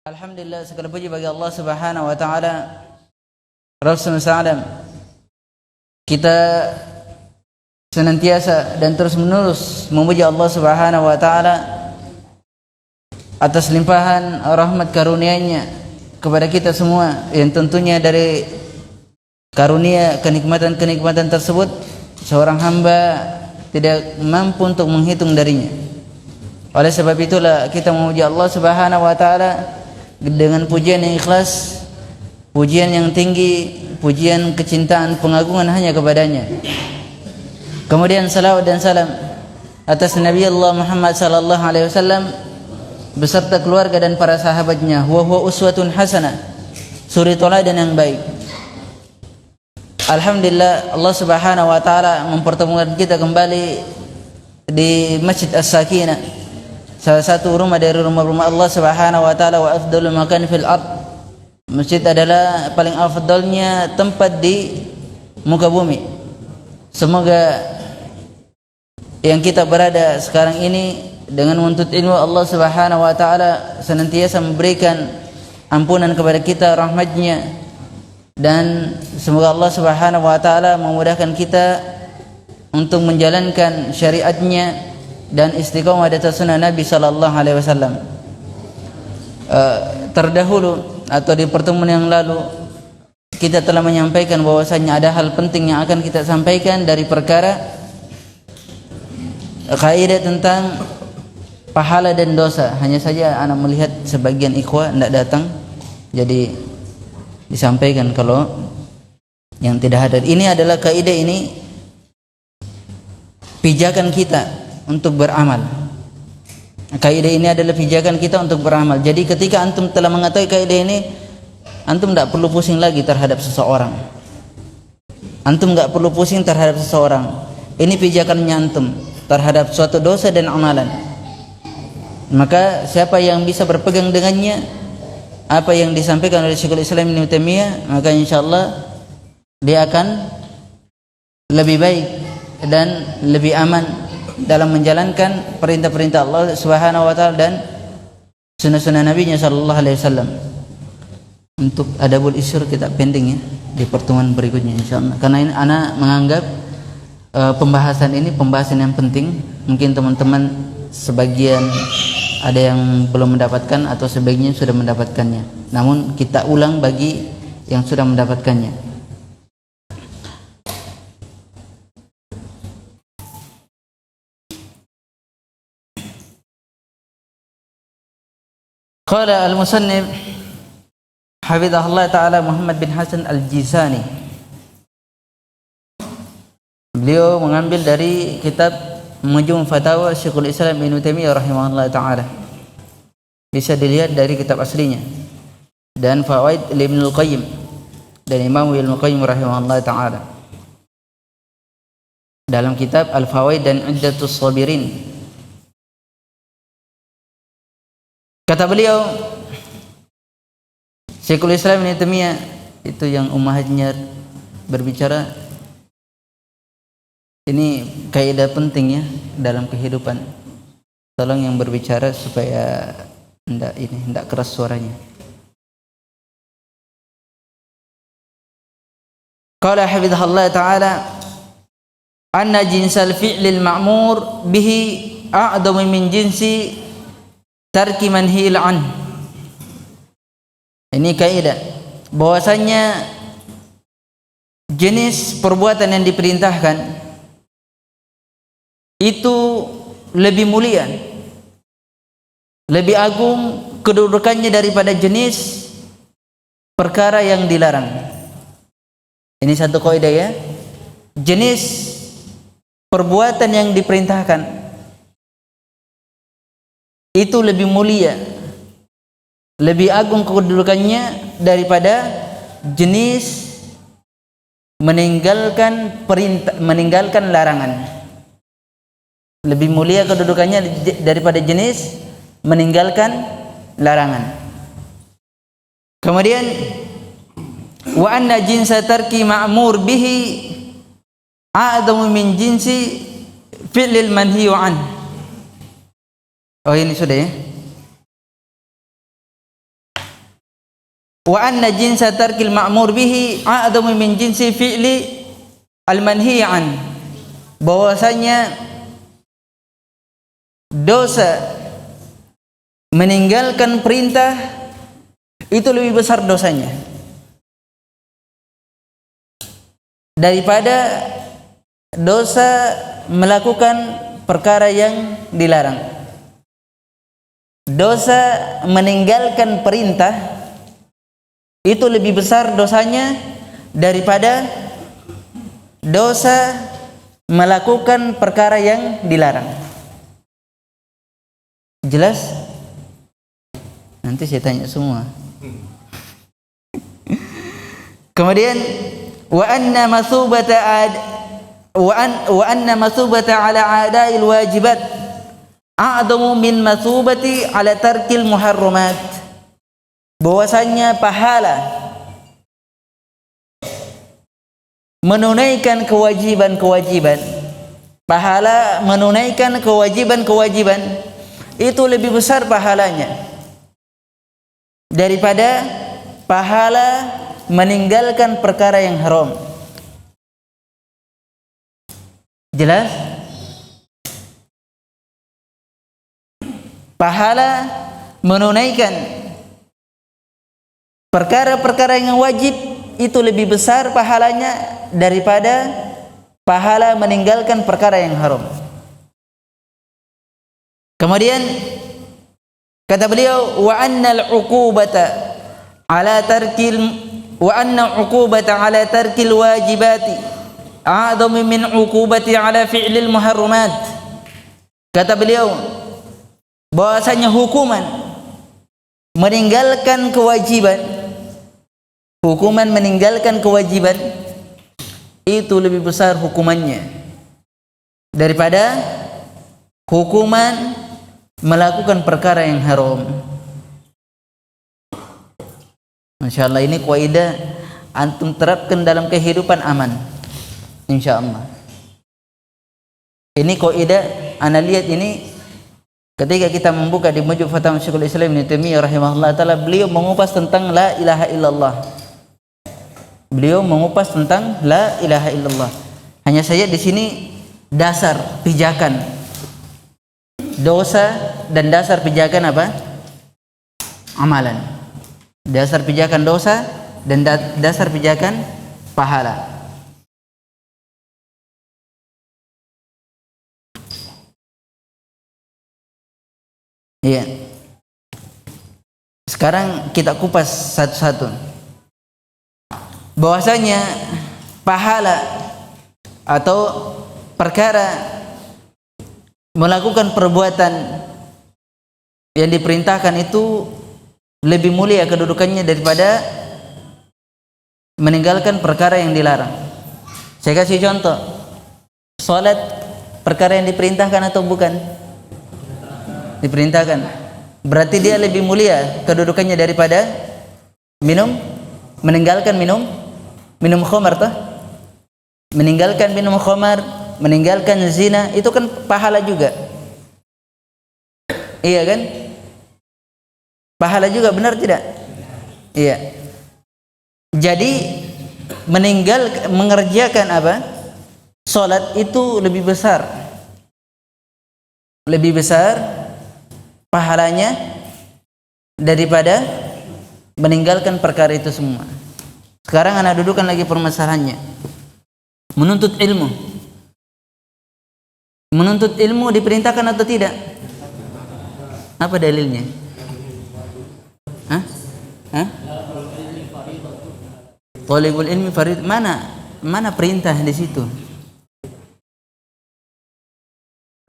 Alhamdulillah, segala puji bagi Allah Subhanahu wa taala. Rasulullah SAW, kita senantiasa dan terus-menerus memuji Allah Subhanahu wa taala atas limpahan rahmat karunia-Nya kepada kita semua, yang tentunya dari karunia kenikmatan-kenikmatan tersebut seorang hamba tidak mampu untuk menghitung darinya. Oleh sebab itulah kita memuji Allah Subhanahu wa taala dengan pujian yang ikhlas, pujian yang tinggi, pujian kecintaan, pengagungan hanya kepadanya. Kemudian salawat dan salam atas Nabi Allah Muhammad sallallahu alaihi wasallam beserta keluarga dan para sahabatnya. Huwa uswatun hasanah, suri teladan yang baik. Alhamdulillah, Allah Subhanahu wa taala mempertemukan kita kembali di Masjid As-Sakinah, salah satu rumah dari rumah-rumah Allah Subhanahu wa taala. Wa afdalul makan fil ard, masjid adalah paling afdalnya tempat di muka bumi. Semoga yang kita berada sekarang ini dengan menuntut ilmu Allah Subhanahu wa taala senantiasa memberikan ampunan kepada kita, rahmat-Nya, dan semoga Allah Subhanahu wa taala memudahkan kita untuk menjalankan syariat-Nya dan istiqomah di atas sunnah Nabi sallallahu alaihi wasallam. Terdahulu atau di pertemuan yang lalu kita telah menyampaikan bahwasanya ada hal penting yang akan kita sampaikan dari perkara kaidah tentang pahala dan dosa. Hanya saja anak melihat sebagian ikhwah tidak datang, jadi disampaikan kalau yang tidak hadir. Ini adalah kaidah, ini pijakan kita untuk beramal. Kaidah ini adalah pijakan kita untuk beramal. Jadi ketika antum telah mengetahui kaidah ini, antum tidak perlu pusing lagi terhadap seseorang. Antum tidak perlu pusing terhadap seseorang. Ini pijakannya antum terhadap suatu dosa dan amalan. Maka siapa yang bisa berpegang dengannya, apa yang disampaikan oleh Syekhul Islam Ibnu Taimiyah, maka insyaallah dia akan lebih baik dan lebih aman dalam menjalankan perintah-perintah Allah Subhanahu wa taala dan sunnah-sunnah Nabi-Nya sallallahu alaihi wasallam. Untuk adabul isyur kita pending ya di pertemuan berikutnya insyaallah. Karena ini anak menganggap pembahasan ini pembahasan yang penting. Mungkin teman-teman sebagian ada yang belum mendapatkan atau sebagian sudah mendapatkannya. Namun kita ulang bagi yang sudah mendapatkannya. Qala al-musannif hafizahullah ta'ala Muhammad bin Hasan al-Jizani. Beliau mengambil dari kitab Majmu' Fatawa Syekhul Islam Ibnu Taimiyah rahimahullah ta'ala. Bisa dilihat dari kitab aslinya. Dan Fawaid Ibnu Qayyim dan Imam Ibnu Qayyim rahimahullah ta'ala dalam kitab Al-Fawaid dan Iddatus Sabirin. Kata beliau, Syekhul Islam Ibnu Taimiyah itu yang ummahatnya berbicara, ini kaidah penting ya dalam kehidupan. Tolong yang berbicara supaya tidak keras suaranya. Qala hafizahullah ta'ala anna jinsal fi'lil ma'mur bihi a'damu min jinsi tarki manhil an. Ini kaidah bahwasanya jenis perbuatan yang diperintahkan itu lebih mulia, lebih agung kedudukannya daripada jenis perkara yang dilarang. Ini satu kaidah ya. Jenis perbuatan yang diperintahkan itu lebih mulia, lebih agung kedudukannya daripada jenis meninggalkan larangan. Lebih mulia kedudukannya daripada jenis meninggalkan larangan. Kemudian wa anna jinsa tarki ma'mur bihi a'damu min jinsi fi'lil manhiyu an. Oh ini sudah ya. wa anna jinsa tarkil ma'mur bihi a'dhamu min jinsi fi'li al-manhi an, bahwasanya dosa meninggalkan perintah itu lebih besar dosanya daripada dosa melakukan perkara yang dilarang. Dosa meninggalkan perintah itu lebih besar dosanya daripada dosa melakukan perkara yang dilarang. Jelas? Nanti saya tanya semua. Kemudian wa anna masubata ala a'da'il wajibat a'damu min masubati ala tarkil muharramat, bahwasanya pahala menunaikan kewajiban-kewajiban, pahala menunaikan kewajiban-kewajiban itu lebih besar pahalanya daripada pahala meninggalkan perkara yang haram. Jelas? Pahala menunaikan perkara-perkara yang wajib itu lebih besar pahalanya daripada pahala meninggalkan perkara yang haram. Kemudian kata beliau, wa anna uqubata ala tarkil wajibati a'dhamu min uqubati ala fi'lil muharramat. Kata beliau bahwasanya hukuman meninggalkan kewajiban itu lebih besar hukumannya daripada hukuman melakukan perkara yang haram. Insyaallah ini kaidah antum terapkan dalam kehidupan aman. Insyaallah. Ini kaidah ana lihat ini ketika kita membuka di Majmu' Fatawa Syekhul Islam Ibnu Taimiyah rahimahullah taala, beliau mengupas tentang la ilaha illallah. Beliau mengupas tentang la ilaha illallah. Hanya saja di sini dasar pijakan dosa dan dasar pijakan apa? Amalan. Dasar pijakan dosa dan dasar pijakan pahala. Iya. Sekarang kita kupas satu-satu. Bahwasanya pahala atau perkara melakukan perbuatan yang diperintahkan itu lebih mulia kedudukannya daripada meninggalkan perkara yang dilarang. Saya kasih contoh. Salat perkara yang diperintahkan atau bukan? Diperintahkan. Berarti dia lebih mulia kedudukannya daripada meninggalkan minum khamar toh? Meninggalkan minum khamar, meninggalkan zina, itu kan pahala juga. Iya kan? Pahala juga, benar tidak? Iya. Jadi mengerjakan apa? Salat itu lebih besar pahalanya daripada meninggalkan perkara itu semua. Sekarang anak dudukan lagi permasalahannya. Menuntut ilmu diperintahkan atau tidak? Apa dalilnya? Talibul ilmi farid, mana perintah di situ?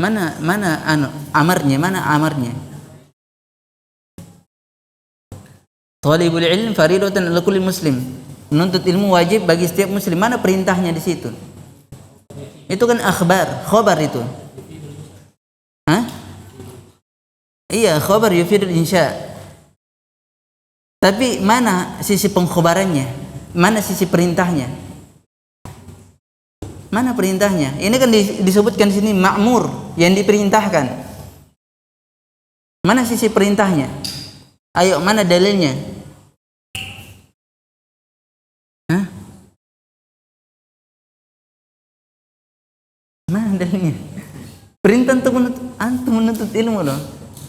Mana amarnya? Talibul ilmi faridatan ala kulli muslim. Menuntut ilmu wajib bagi setiap muslim. Mana perintahnya di situ? Itu kan khabar itu. Iya, khabar yufidul insya. Tapi mana sisi pengkhabarannya? Mana sisi perintahnya? Mana perintahnya? Ini kan disebutkan sini ma'mur, yang diperintahkan. Mana sisi perintahnya? Ayo, mana dalilnya? Perintah untuk menuntut ilmu loh.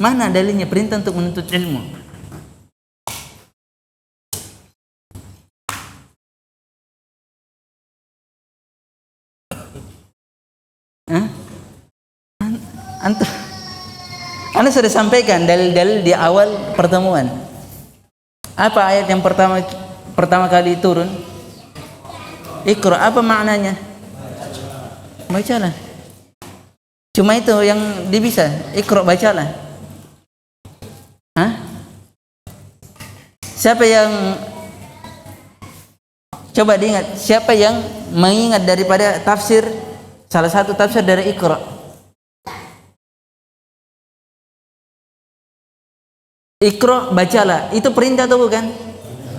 Mana dalilnya perintah untuk menuntut ilmu? Antum, Anda sudah sampaikan dalil-dalil di awal pertemuan. Apa ayat yang pertama kali turun? Iqra, apa maknanya? Bacalah. Cuma itu yang bisa. Iqra, bacalah. Siapa yang coba diingat? Siapa yang mengingat daripada tafsir, salah satu tafsir dari Iqra? Iqra, bacalah. Itu perintah atau bukan?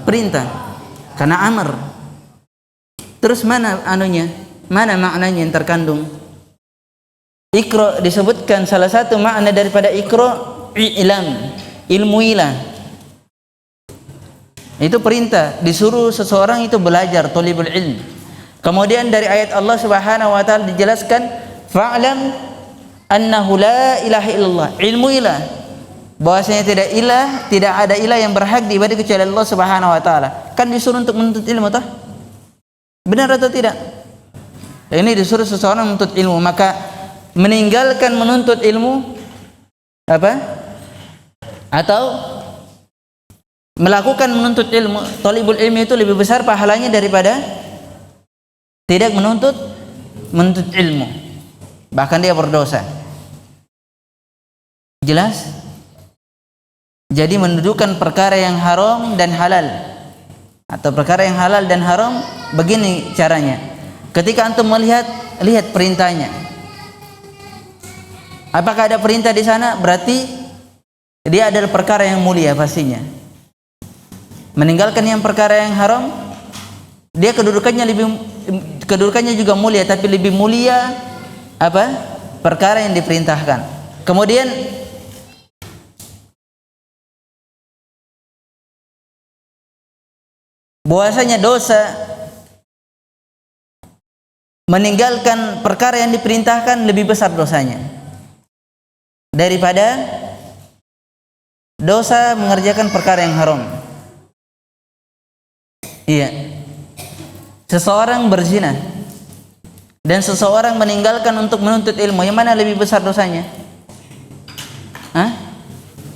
Perintah. Karena amar. Terus mana anunya? Mana maknanya yang terkandung? Iqra disebutkan salah satu makna daripada Iqra, i'lam, ilmuilah. Itu perintah, disuruh seseorang itu belajar, thalibul ilm. Kemudian dari ayat Allah Subhanahu wa taala dijelaskan, fa'lam annahu la ilaha illallah, ilmuilah bahwasanya tidak ada ilah yang berhak diibadahi kecuali Allah Subhanahu wa taala. Kan disuruh untuk menuntut ilmu toh? Benar atau tidak? Ini disuruh seseorang menuntut ilmu, maka meninggalkan menuntut ilmu apa? Atau melakukan menuntut ilmu, thalibul ilmi itu lebih besar pahalanya daripada tidak menuntut ilmu. Bahkan dia berdosa. Jelas? Jadi mendudukan perkara yang haram dan halal, atau perkara yang halal dan haram, begini caranya. Ketika antum lihat perintahnya, apakah ada perintah di sana? Berarti dia adalah perkara yang mulia pastinya. Meninggalkan yang perkara yang haram, dia kedudukannya juga mulia, tapi lebih mulia apa? Perkara yang diperintahkan. Kemudian bahwasanya dosa meninggalkan perkara yang diperintahkan lebih besar dosanya daripada dosa mengerjakan perkara yang haram. Iya. Seseorang berzina dan seseorang meninggalkan untuk menuntut ilmu, yang mana lebih besar dosanya?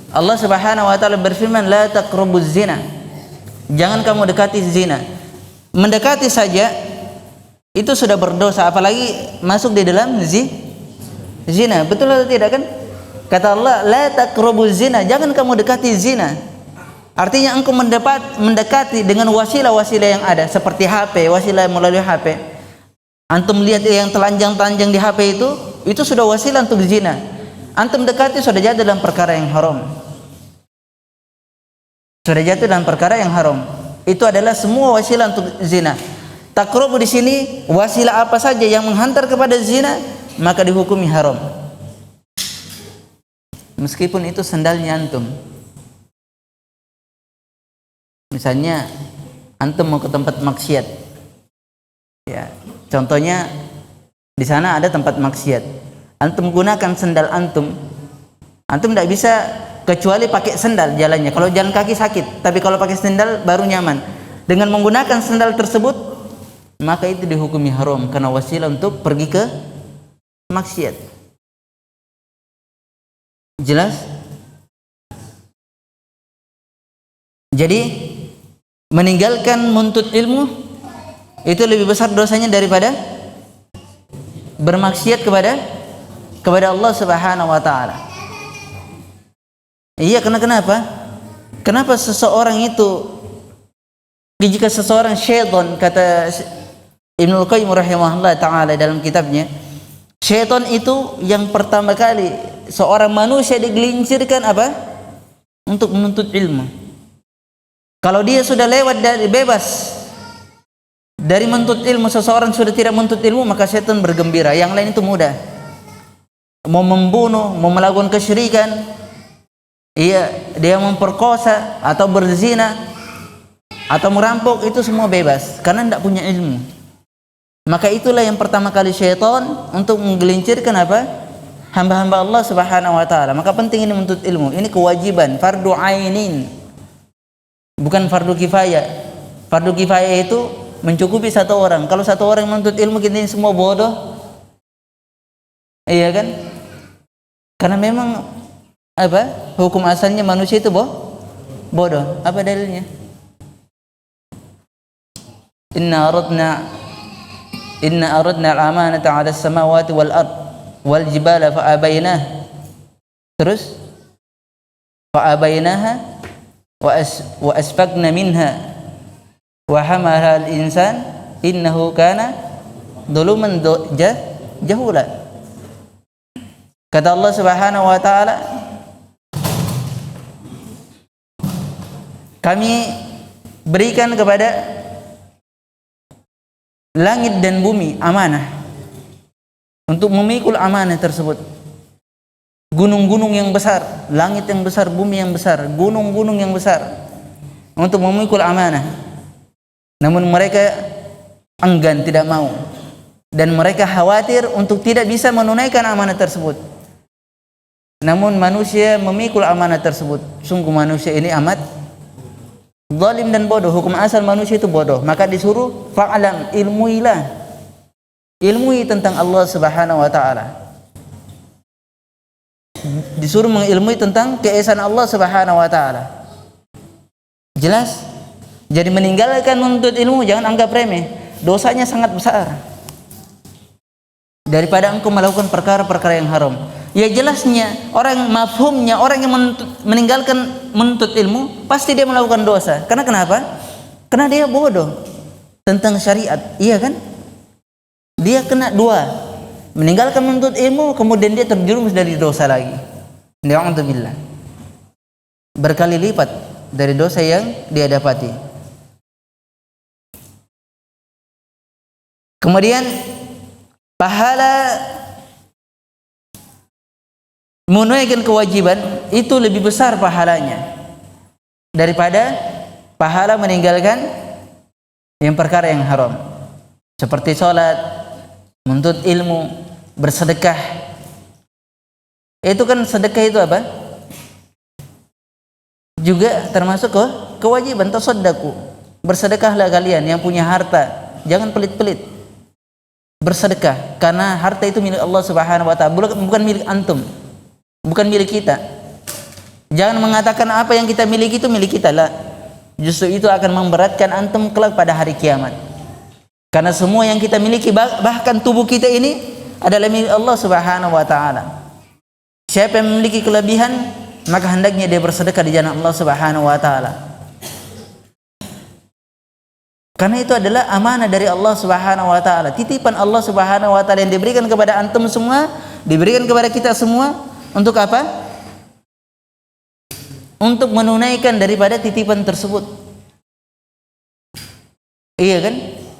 Allah Subhanahu wa taala berfirman, la taqrabuz zina. Jangan kamu dekati zina. Mendekati saja itu sudah berdosa, apalagi masuk di dalam zina. Betul atau tidak kan? Kata Allah, la taqrabuz zina, jangan kamu dekati zina. Artinya engkau mendekati dengan wasilah-wasilah yang ada, seperti HP, wasilah melalui HP. Antum lihat yang telanjang-telanjang di HP itu sudah wasilah untuk zina. Antum dekati sudah jatuh dalam perkara yang haram. Sudah jatuh dalam perkara yang haram. Itu adalah semua wasilah untuk zina. Taqrabu di sini wasilah apa saja yang menghantar kepada zina, maka dihukumi haram. Meskipun itu sandalnya antum. Misalnya antum mau ke tempat maksiat, ya, contohnya di sana ada tempat maksiat, antum gunakan sandal antum tidak bisa kecuali pakai sandal jalannya. Kalau jalan kaki sakit, tapi kalau pakai sandal baru nyaman. Dengan menggunakan sandal tersebut, maka itu dihukumi haram karena wasilah untuk pergi ke maksiat. Jelas? Jadi meninggalkan menuntut ilmu itu lebih besar dosanya daripada bermaksiat kepada Allah Subhanahu wa taala. Iya, kenapa? Kenapa seseorang itu, jika seseorang syaitan, kata Ibnul Qayyim rahimahullah taala dalam kitabnya, syaitan itu yang pertama kali seorang manusia digelincirkan apa? Untuk menuntut ilmu. Kalau dia sudah lewat dari bebas dari menuntut ilmu, seseorang sudah tidak menuntut ilmu, maka syaitan bergembira. Yang lain itu mudah. Mau membunuh, mau melakukan kesyirikan, iya, dia memperkosa atau berzina atau merampok, itu semua bebas karena tidak punya ilmu. Maka itulah yang pertama kali syaitan untuk menggelincirkan apa? hamba-hamba Allah Subhanahu wa taala. Maka penting ini menuntut ilmu. Ini kewajiban, fardu ainin. Bukan fardu kifayah. Fardu kifayah itu mencukupi satu orang. Kalau satu orang menuntut ilmu, kita ini semua bodoh. Iya kan? Karena memang apa? Hukum asalnya manusia itu bodoh. Apa dalilnya? Inna aradna al-amanata 'ala as-samawati wal ard wal jibala fa abaynah. Terus fa abaynaha wa asfaqna minha wa hamalaha al-insan innahu kana dhuluman jahula. Kata Allah Subhanahu wa taala, kami berikan kepada langit dan bumi amanah untuk memikul amanah tersebut. Gunung-gunung yang besar, langit yang besar, bumi yang besar, gunung-gunung yang besar untuk memikul amanah. Namun mereka enggan, tidak mau, dan mereka khawatir untuk tidak bisa menunaikan amanah tersebut. Namun manusia memikul amanah tersebut. Sungguh manusia ini amat zalim dan bodoh. Hukum asal manusia itu bodoh. Maka disuruh fa'alam, ilmuilah. Ilmui tentang Allah Subhanahu wa taala. Disuruh mengilmui tentang keesaan Allah Subhanahu wa taala. Jelas? Jadi meninggalkan menuntut ilmu jangan anggap remeh. Dosanya sangat besar. Daripada engkau melakukan perkara-perkara yang haram. Ya jelasnya, orang mafhumnya, orang yang meninggalkan menuntut ilmu pasti dia melakukan dosa. Karena kenapa? Karena dia bodoh tentang syariat, iya kan? Dia kena dua, meninggalkan menuntut ilmu, kemudian dia terjerumus dari dosa lagi. Na'udzubillah. Berkali lipat dari dosa yang dia dapati. Kemudian pahala menunaikan kewajiban itu lebih besar pahalanya daripada pahala meninggalkan yang perkara yang haram, seperti sholat, menuntut ilmu, bersedekah. Itu kan sedekah itu apa? Juga termasuk kewajiban. Tasaddaku, bersedekahlah kalian yang punya harta, jangan pelit-pelit bersedekah, karena harta itu milik Allah Subhanahu wa taala, bukan milik antum. Bukan milik kita. Jangan mengatakan apa yang kita miliki itu milik kita lah. Justru itu akan memberatkan antum kelak pada hari kiamat. Karena semua yang kita miliki, bahkan tubuh kita ini adalah milik Allah Subhanahu wa taala. Siapa yang memiliki kelebihan, maka hendaknya dia bersedekah di jalan Allah Subhanahu wa taala. Karena itu adalah amanah dari Allah Subhanahu wa taala. Titipan Allah Subhanahu wa taala yang diberikan kepada antum semua, diberikan kepada kita semua. Untuk apa? Untuk menunaikan daripada titipan tersebut. Iya kan?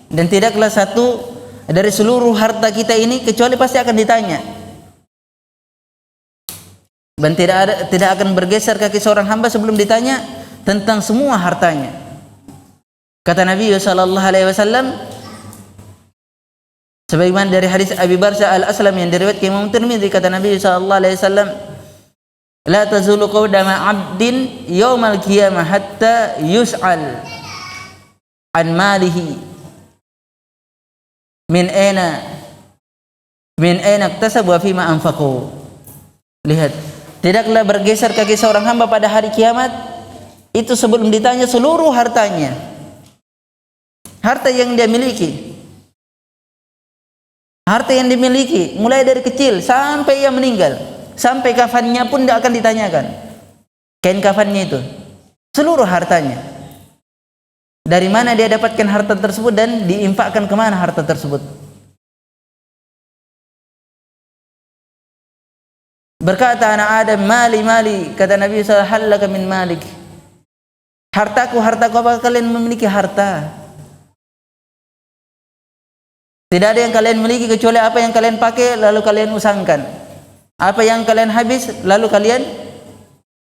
Dan tidaklah satu dari seluruh harta kita ini kecuali pasti akan ditanya. Dan tidak akan bergeser kaki seorang hamba sebelum ditanya tentang semua hartanya. Kata Nabi sallallahu alaihi wasallam, sebagaimana dari hadis Abi Barza al-Aslam yang diriwayatkan Imam Tirmidzi, kata Nabi sallallahu alaihi wasallam, la tazulu qadama 'abdin yaumal qiyamah hatta yus'al an malihi min aina iktasab wa fima anfaqu. Lihat, tidaklah bergeser kaki seorang hamba pada hari kiamat itu sebelum ditanya seluruh hartanya, harta yang dia miliki. Harta yang dimiliki mulai dari kecil sampai ia meninggal, sampai kafannya pun tidak akan ditanyakan. Kain kafannya itu, seluruh hartanya. Dari mana dia dapatkan harta tersebut dan diinfakkan kemana harta tersebut. Berkata anak Adam, mali, kata Nabi sallallahu alaihi wasallam, min malik. Hartaku, apa kalian memiliki harta? Tidak ada yang kalian miliki kecuali apa yang kalian pakai lalu kalian usangkan. Apa yang kalian habis lalu kalian,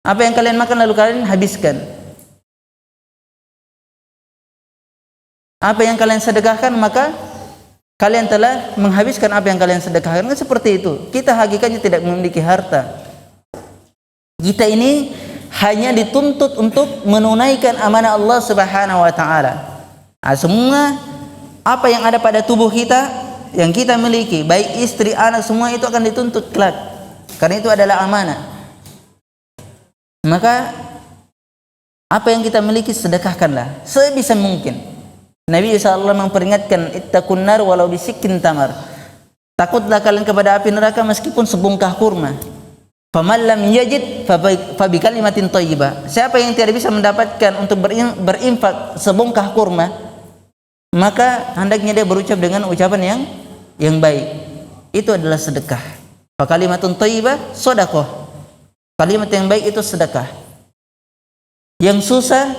apa yang kalian makan lalu kalian habiskan. Apa yang kalian sedekahkan maka kalian telah menghabiskan apa yang kalian sedekahkan. Kan seperti itu. Kita hakikatnya tidak memiliki harta. Kita ini hanya dituntut untuk menunaikan amanah Allah Subhanahu wa taala. Semua apa yang ada pada tubuh kita yang kita miliki, baik istri, anak, semua itu akan dituntut kelak. Karena itu adalah amanah. Maka apa yang kita miliki sedekahkanlah sebisa mungkin. Nabi SAW memperingatkan, ittaqun nar walau bisikkin tamar. Takutlah kalian kepada api neraka meskipun sebongkah kurma. Faman lam yajid fa bi kalimatin thayyibah. Siapa yang tidak bisa mendapatkan untuk berinfak sebongkah kurma, maka hendaknya dia berucap dengan ucapan yang baik. Itu adalah sedekah. Fa kalimatun thayyibah sedekah. Kalimat yang baik itu sedekah. Yang susah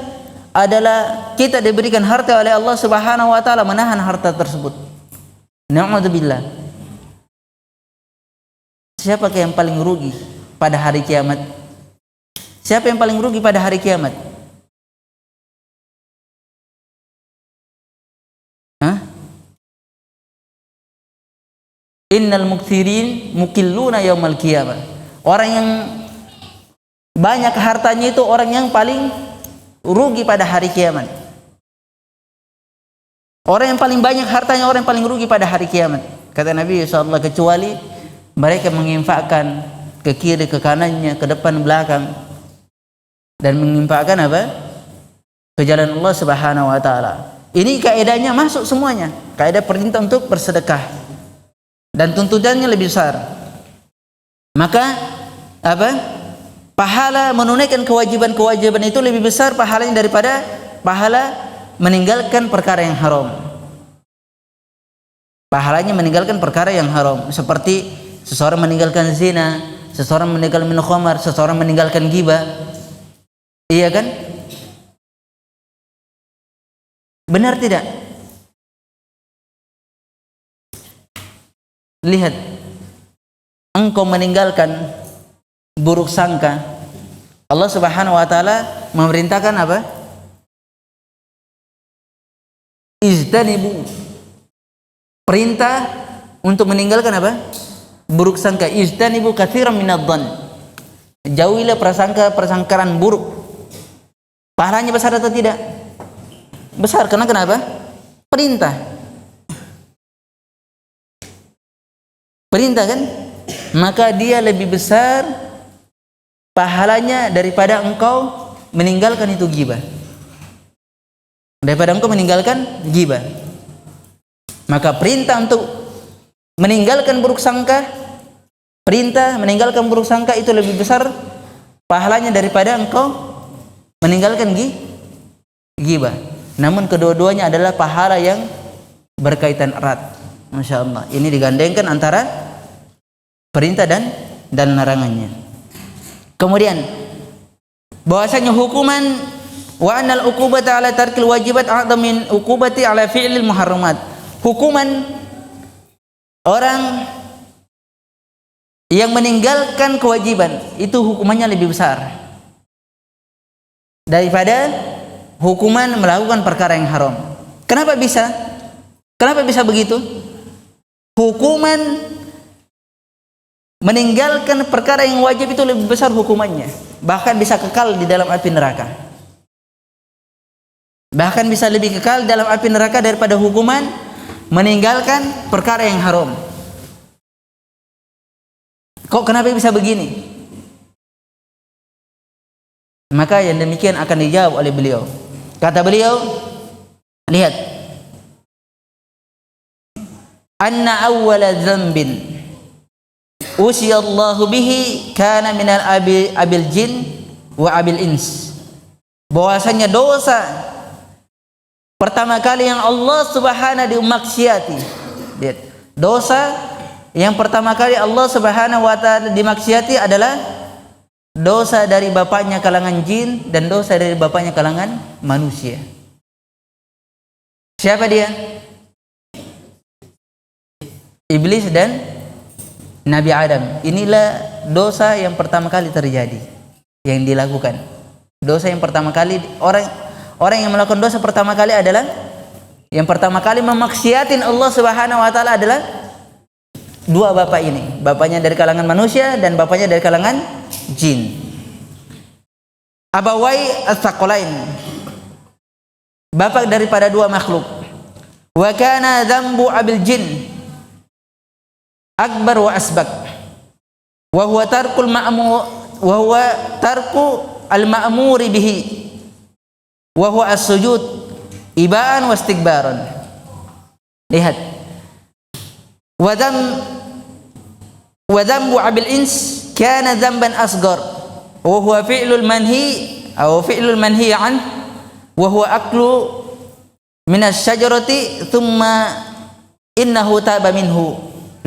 adalah kita diberikan harta oleh Allah Subhanahu wa taala menahan harta tersebut. Na'udzubillah. Siapa yang paling rugi pada hari kiamat? Siapa yang paling rugi pada hari kiamat? Innal mukthirin mukilluna yaumal qiyamah. Orang yang banyak hartanya itu orang yang paling rugi pada hari kiamat. Orang yang paling banyak hartanya orang yang paling rugi pada hari kiamat. Kata Nabi SAW, kecuali mereka menginfakkan ke kiri, ke kanannya, ke depan, belakang, dan menginfakkan apa? Ke jalan Allah Subhanahu wa taala. Ini kaidahnya masuk semuanya. Kaidah perintah untuk bersedekah. Dan tuntutannya lebih besar. Maka apa? Pahala menunaikan kewajiban-kewajiban itu lebih besar pahalanya daripada pahala meninggalkan perkara yang haram. Pahalanya meninggalkan perkara yang haram, seperti seseorang meninggalkan zina, seseorang meninggalkan minum khamar, seseorang meninggalkan ghibah. Iya kan? Benar tidak? Lihat, engkau meninggalkan buruk sangka. Allah Subhanahu wa taala memerintahkan apa? Ijtanibu. Perintah untuk meninggalkan apa? Buruk sangka. Ijtanibu katsiran minadh-dhann. Jauhilah prasangka-prasangkaan buruk. Pahalanya besar atau tidak? Besar. Karena kenapa? Perintah. Perintah kan? Maka dia lebih besar pahalanya daripada engkau meninggalkan itu ghibah. Daripada engkau meninggalkan ghibah. Maka perintah untuk meninggalkan buruk sangka, perintah meninggalkan buruk sangka itu lebih besar pahalanya daripada engkau meninggalkan ghibah. Namun kedua-duanya adalah pahala yang berkaitan erat. Masya Allah. Ini digandengkan antara perintah dan larangannya. Kemudian bahwasanya hukuman wa anal uqubata ala tarkil wajibat a'dham min uqubati ala fi'lil muharramat. Hukuman orang yang meninggalkan kewajiban itu hukumannya lebih besar daripada hukuman melakukan perkara yang haram. Kenapa bisa? Kenapa bisa begitu? Hukuman meninggalkan perkara yang wajib itu lebih besar hukumannya, bahkan bisa kekal di dalam api neraka. Bahkan bisa lebih kekal dalam api neraka daripada hukuman meninggalkan perkara yang haram. Kok kenapa bisa begini? Maka yang demikian akan dijawab oleh beliau. Kata beliau, lihat, anna awwala dzambin usiyallahu bihi kana minal abil jin wa abil ins. Bahwasanya dosa pertama kali yang Allah Subhanahu dimaksiati. Lihat, dosa yang pertama kali Allah Subhanahu wa taala dimaksiati adalah dosa dari bapaknya kalangan jin dan dosa dari bapaknya kalangan manusia. Siapa dia? Iblis dan Nabi Adam. Inilah dosa yang pertama kali terjadi, yang dilakukan. Dosa yang pertama kali orang yang melakukan dosa pertama kali adalah Yang pertama kali memaksiatin Allah Subhanahu wa taala adalah dua bapak ini. Bapaknya dari kalangan manusia dan bapaknya dari kalangan jin. Abawai as-saqalain. Bapak daripada dua makhluk. Wa kana dzambu abil jin akbar wa asbak. Wa huwa tarkul ma'mur wa huwa tarku al-ma'muri bihi. Wa huwa as-sujud ibaan wa istikbaran. Lihat. Wa dzambu abil ins kana dzamban asghar wa huwa fi'lul manhi aw fi'lul manhi an wa huwa aklu minas syajarati thumma innahu taba minhu.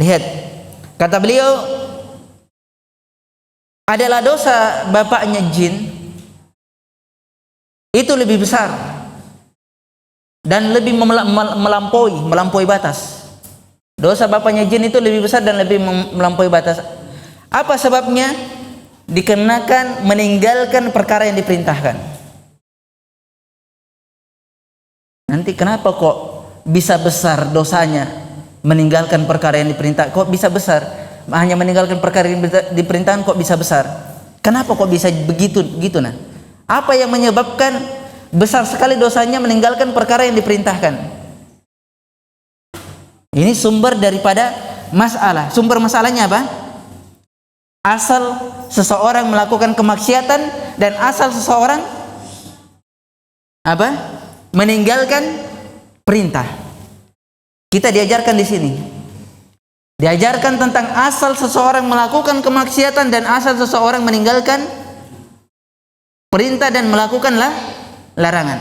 Lihat, kata beliau, adalah dosa bapaknya jin itu lebih besar dan lebih melampaui batas. Dosa bapaknya jin itu lebih besar dan lebih melampaui batas. Apa sebabnya? Dikarenakan meninggalkan perkara yang diperintahkan. Nanti kenapa kok bisa besar dosanya meninggalkan perkara yang diperintahkan? Kok bisa besar? Hanya meninggalkan perkara yang diperintahkan kok bisa besar? Kenapa kok bisa begitu nah? Apa yang menyebabkan besar sekali dosanya meninggalkan perkara yang diperintahkan? Ini sumber daripada masalah. Sumber masalahnya apa? Asal seseorang melakukan kemaksiatan dan asal seseorang apa? Meninggalkan perintah. Kita diajarkan di sini. Diajarkan tentang asal seseorang melakukan kemaksiatan dan asal seseorang meninggalkan perintah dan melakukanlah larangan.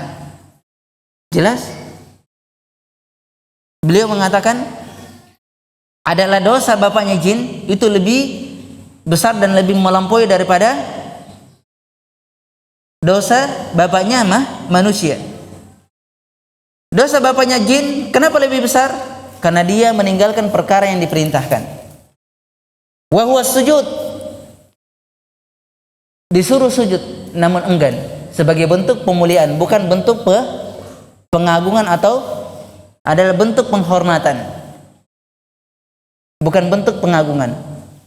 Jelas? Beliau mengatakan adalah dosa bapaknya jin itu lebih besar dan lebih melampaui daripada dosa bapaknya manusia. Dosa bapaknya jin kenapa lebih besar? Karena dia meninggalkan perkara yang diperintahkan. Wa huwa sujud. Disuruh sujud namun enggan sebagai bentuk pemuliaan, bukan bentuk pengagungan atau adalah bentuk penghormatan. Bukan bentuk pengagungan.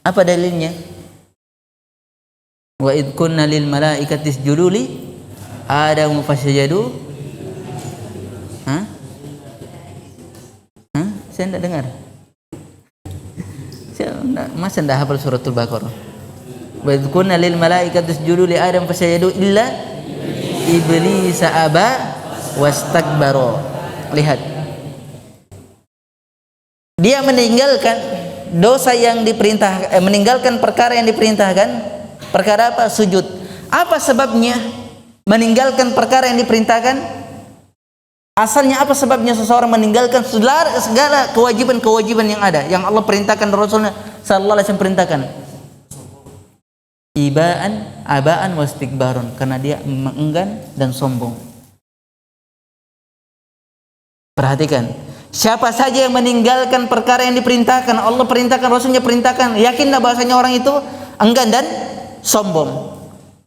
Apa dalilnya? Wa id kunna lil malaikati isjudu li Adam fasajadu. Saya tidak dengar. Masa tidak hafal suratul Baqarah? Wa id kunna lil malaikati isjudu li Adam fasajadu illa iblis aba wastakbara. Lihat. Dia meninggalkan dosa yang diperintahkan, meninggalkan perkara yang diperintahkan. Perkara apa? Sujud. Apa sebabnya meninggalkan perkara yang diperintahkan? Asalnya apa sebabnya seseorang meninggalkan segala kewajiban-kewajiban yang ada, yang Allah perintahkan, Rasulullah sallallahu alaihi wasallam perintahkan? Abaan wastikbarun, karena dia enggan dan sombong. Perhatikan, siapa saja yang meninggalkan perkara yang diperintahkan, Allah perintahkan, Rasulnya perintahkan, yakinlah bahasanya orang itu enggan dan sombong.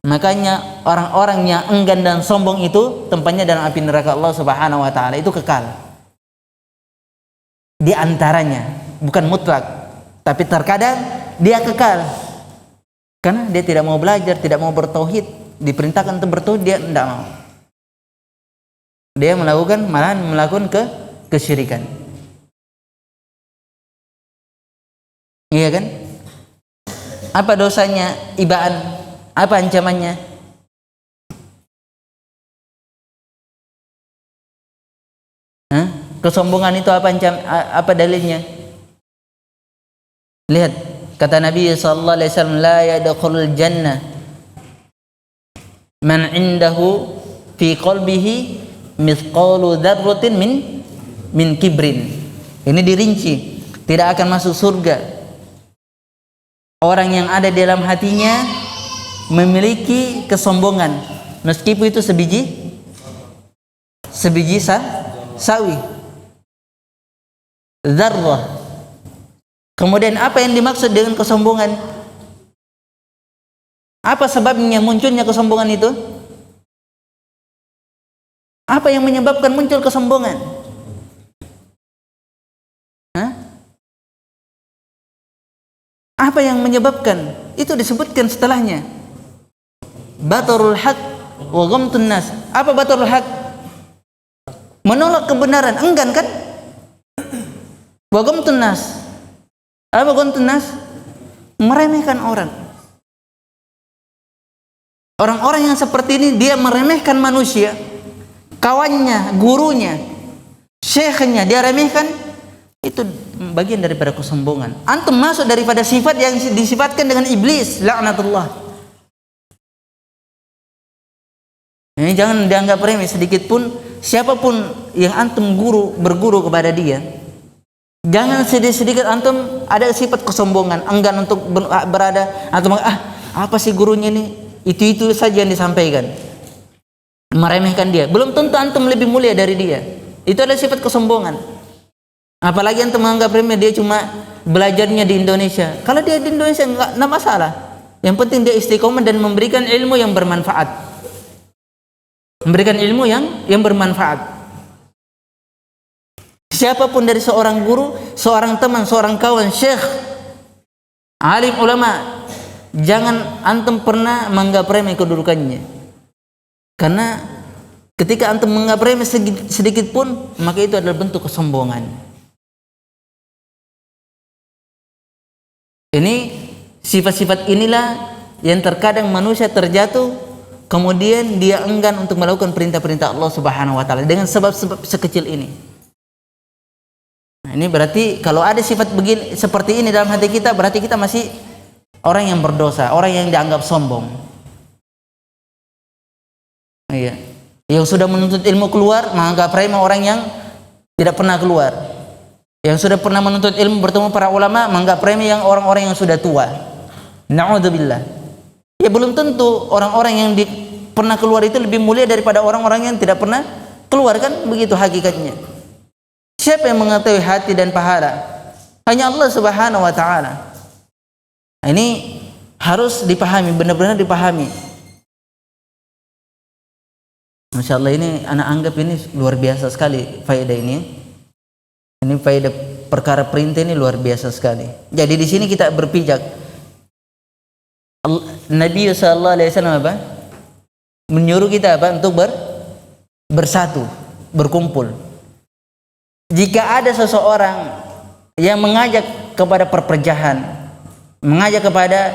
Makanya orang-orang yang enggan dan sombong itu tempatnya dalam api neraka Allah Subhanahu wa taala, itu kekal. Di antaranya, bukan mutlak, tapi terkadang dia kekal. Karena dia tidak mau belajar, tidak mau bertauhid, diperintahkan untuk bertauhid dia tidak mau. Dia malahan melakukan kesyirikan. Iya kan? Apa dosanya ibaan? Apa ancamannya? Kesombongan itu apa dalilnya? Lihat, kata Nabi sallallahu alaihi wasallam, la yadkhulul jannah man indahu fi qalbihi mithqalu dzarratin min kibrin. Ini dirinci, tidak akan masuk surga orang yang ada dalam hatinya memiliki kesombongan, meskipun itu sebiji sawi, dzarrah. Kemudian apa yang dimaksud dengan kesombongan? Apa sebabnya munculnya kesombongan itu? Apa yang menyebabkan muncul kesombongan? Apa yang menyebabkan? Itu disebutkan setelahnya. Batarul haq wa ghamtun nas. Apa batarul haq? Menolak kebenaran, enggan kan? Wa ghamtun nas. Apa ghamtun nas? Meremehkan orang. Orang-orang yang seperti ini dia meremehkan manusia, kawannya, gurunya, syekhnya dia remehkan, itu bagian daripada kesombongan. Antum masuk daripada sifat yang disifatkan dengan iblis, laknatullah. Ini jangan dianggap remeh sedikit pun. Siapapun yang antum berguru kepada dia, jangan sedikit antum ada sifat kesombongan, enggan untuk berada atau apa sih gurunya ini? Itu saja yang disampaikan. Meremehkan dia. Belum tentu antum lebih mulia dari dia. Itu adalah sifat kesombongan. Apalagi antum menganggap remeh dia cuma belajarnya di Indonesia. Kalau dia di Indonesia enggak masalah. Yang penting dia istiqomah dan memberikan ilmu yang bermanfaat. Memberikan ilmu yang bermanfaat. Siapapun dari seorang guru, seorang teman, seorang kawan, syekh, alim ulama, jangan antum pernah menganggap remeh kedudukannya. Karena ketika antum menganggap remeh sedikit pun, maka itu adalah bentuk kesombongan. Ini sifat-sifat inilah yang terkadang manusia terjatuh, kemudian dia enggan untuk melakukan perintah-perintah Allah Subhanahu wa taala dengan sebab-sebab sekecil ini. Nah, ini berarti kalau ada sifat begini seperti ini dalam hati kita, berarti kita masih orang yang berdosa, orang yang dianggap sombong. Iya. Yang sudah menuntut ilmu keluar menganggap remeh orang yang tidak pernah keluar. Yang sudah pernah menuntut ilmu bertemu para ulama menganggap remeh yang orang-orang yang sudah tua. Na'udzubillah. Ya belum tentu orang-orang yang pernah keluar itu lebih mulia daripada orang-orang yang tidak pernah keluar, kan begitu hakikatnya. Siapa yang mengetahui hati dan pahala? Hanya Allah Subhanahu wa taala. Ini harus dipahami, benar-benar dipahami. Masya Allah, ini anak anggap ini luar biasa sekali faedah ini. Ini faedah perkara perintah ini luar biasa sekali. Jadi di sini kita berpijak. Nabi sallallahu alaihi wasallam apa? Menyuruh kita apa? Untuk bersatu, berkumpul. Jika ada seseorang yang mengajak kepada perpecahan, mengajak kepada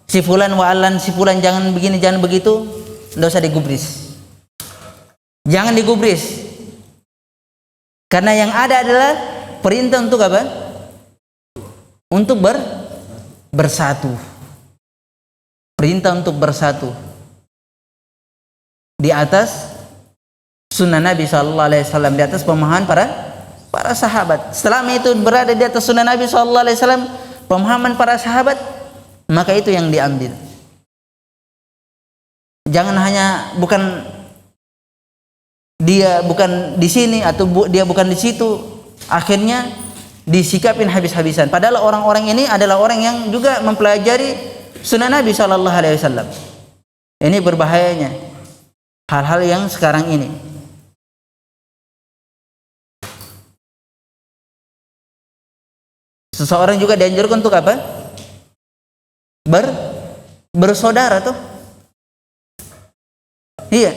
si fulan wa alan, si fulan jangan begini, jangan begitu, tidak usah digubris. Jangan digubris. Karena yang ada adalah perintah untuk apa? Untuk bersatu. Perintah untuk bersatu di atas sunnah Nabi sallallahu alaihi wasallam, di atas pemahaman para sahabat. Selama itu berada di atas sunnah Nabi sallallahu alaihi wasallam, pemahaman para sahabat, maka itu yang diambil. Jangan hanya dia bukan di sini atau dia bukan di situ, akhirnya disikapin habis-habisan. Padahal orang-orang ini adalah orang yang juga mempelajari sunnah Nabi sallallahu alaihi wasallam. Ini berbahayanya hal-hal yang sekarang ini. Seseorang juga dianjurkan untuk apa? Bersaudara tuh. Iya.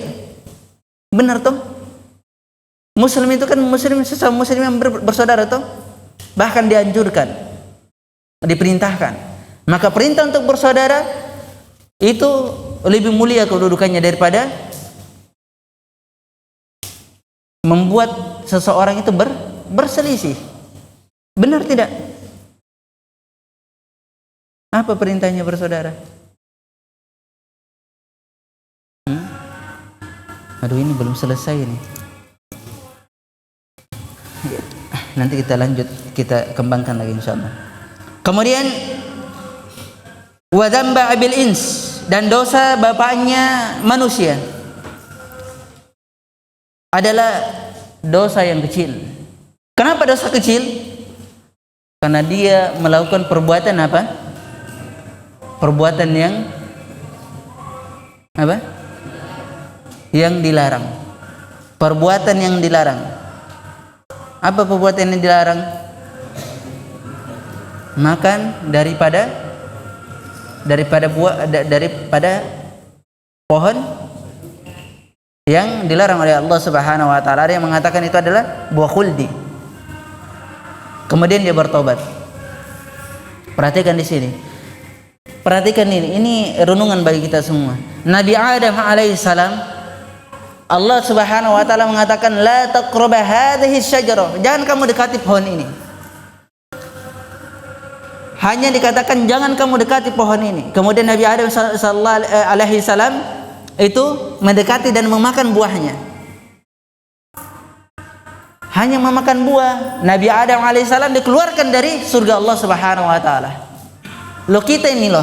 Benar tuh. Muslim itu kan sesama muslim yang bersaudara tuh. Bahkan dianjurkan, diperintahkan. Maka perintah untuk bersaudara itu lebih mulia kedudukannya daripada membuat seseorang itu berselisih. Benar tidak? Apa perintahnya bersaudara? Aduh, ini belum selesai ini. Nanti kita lanjut, kita kembangkan lagi insyaallah. Kemudian wa dzamba abil ins, dan dosa bapaknya manusia adalah dosa yang kecil. Kenapa dosa kecil? Karena dia melakukan perbuatan apa? Perbuatan yang apa? Yang dilarang. Perbuatan yang dilarang. Apa perbuatan yang dilarang? Makan daripada daripada daripada pohon yang dilarang oleh Allah Subhanahu wa taala. Ada yang mengatakan itu adalah buah khuldi. Kemudian dia bertobat. Perhatikan di sini. Perhatikan ini renungan bagi kita semua. Nabi Adam alaihissalam, Allah Subhanahu wa taala mengatakan la taqrabu hadhihi syajarah. Jangan kamu dekati pohon ini. Hanya dikatakan jangan kamu dekati pohon ini. Kemudian Nabi Adam sallallahu alaihi wasallam itu mendekati dan memakan buahnya. Hanya memakan buah. Nabi Adam alaihissalam dikeluarkan dari surga Allah Subhanahu wa taala. Loh, kita ini loh,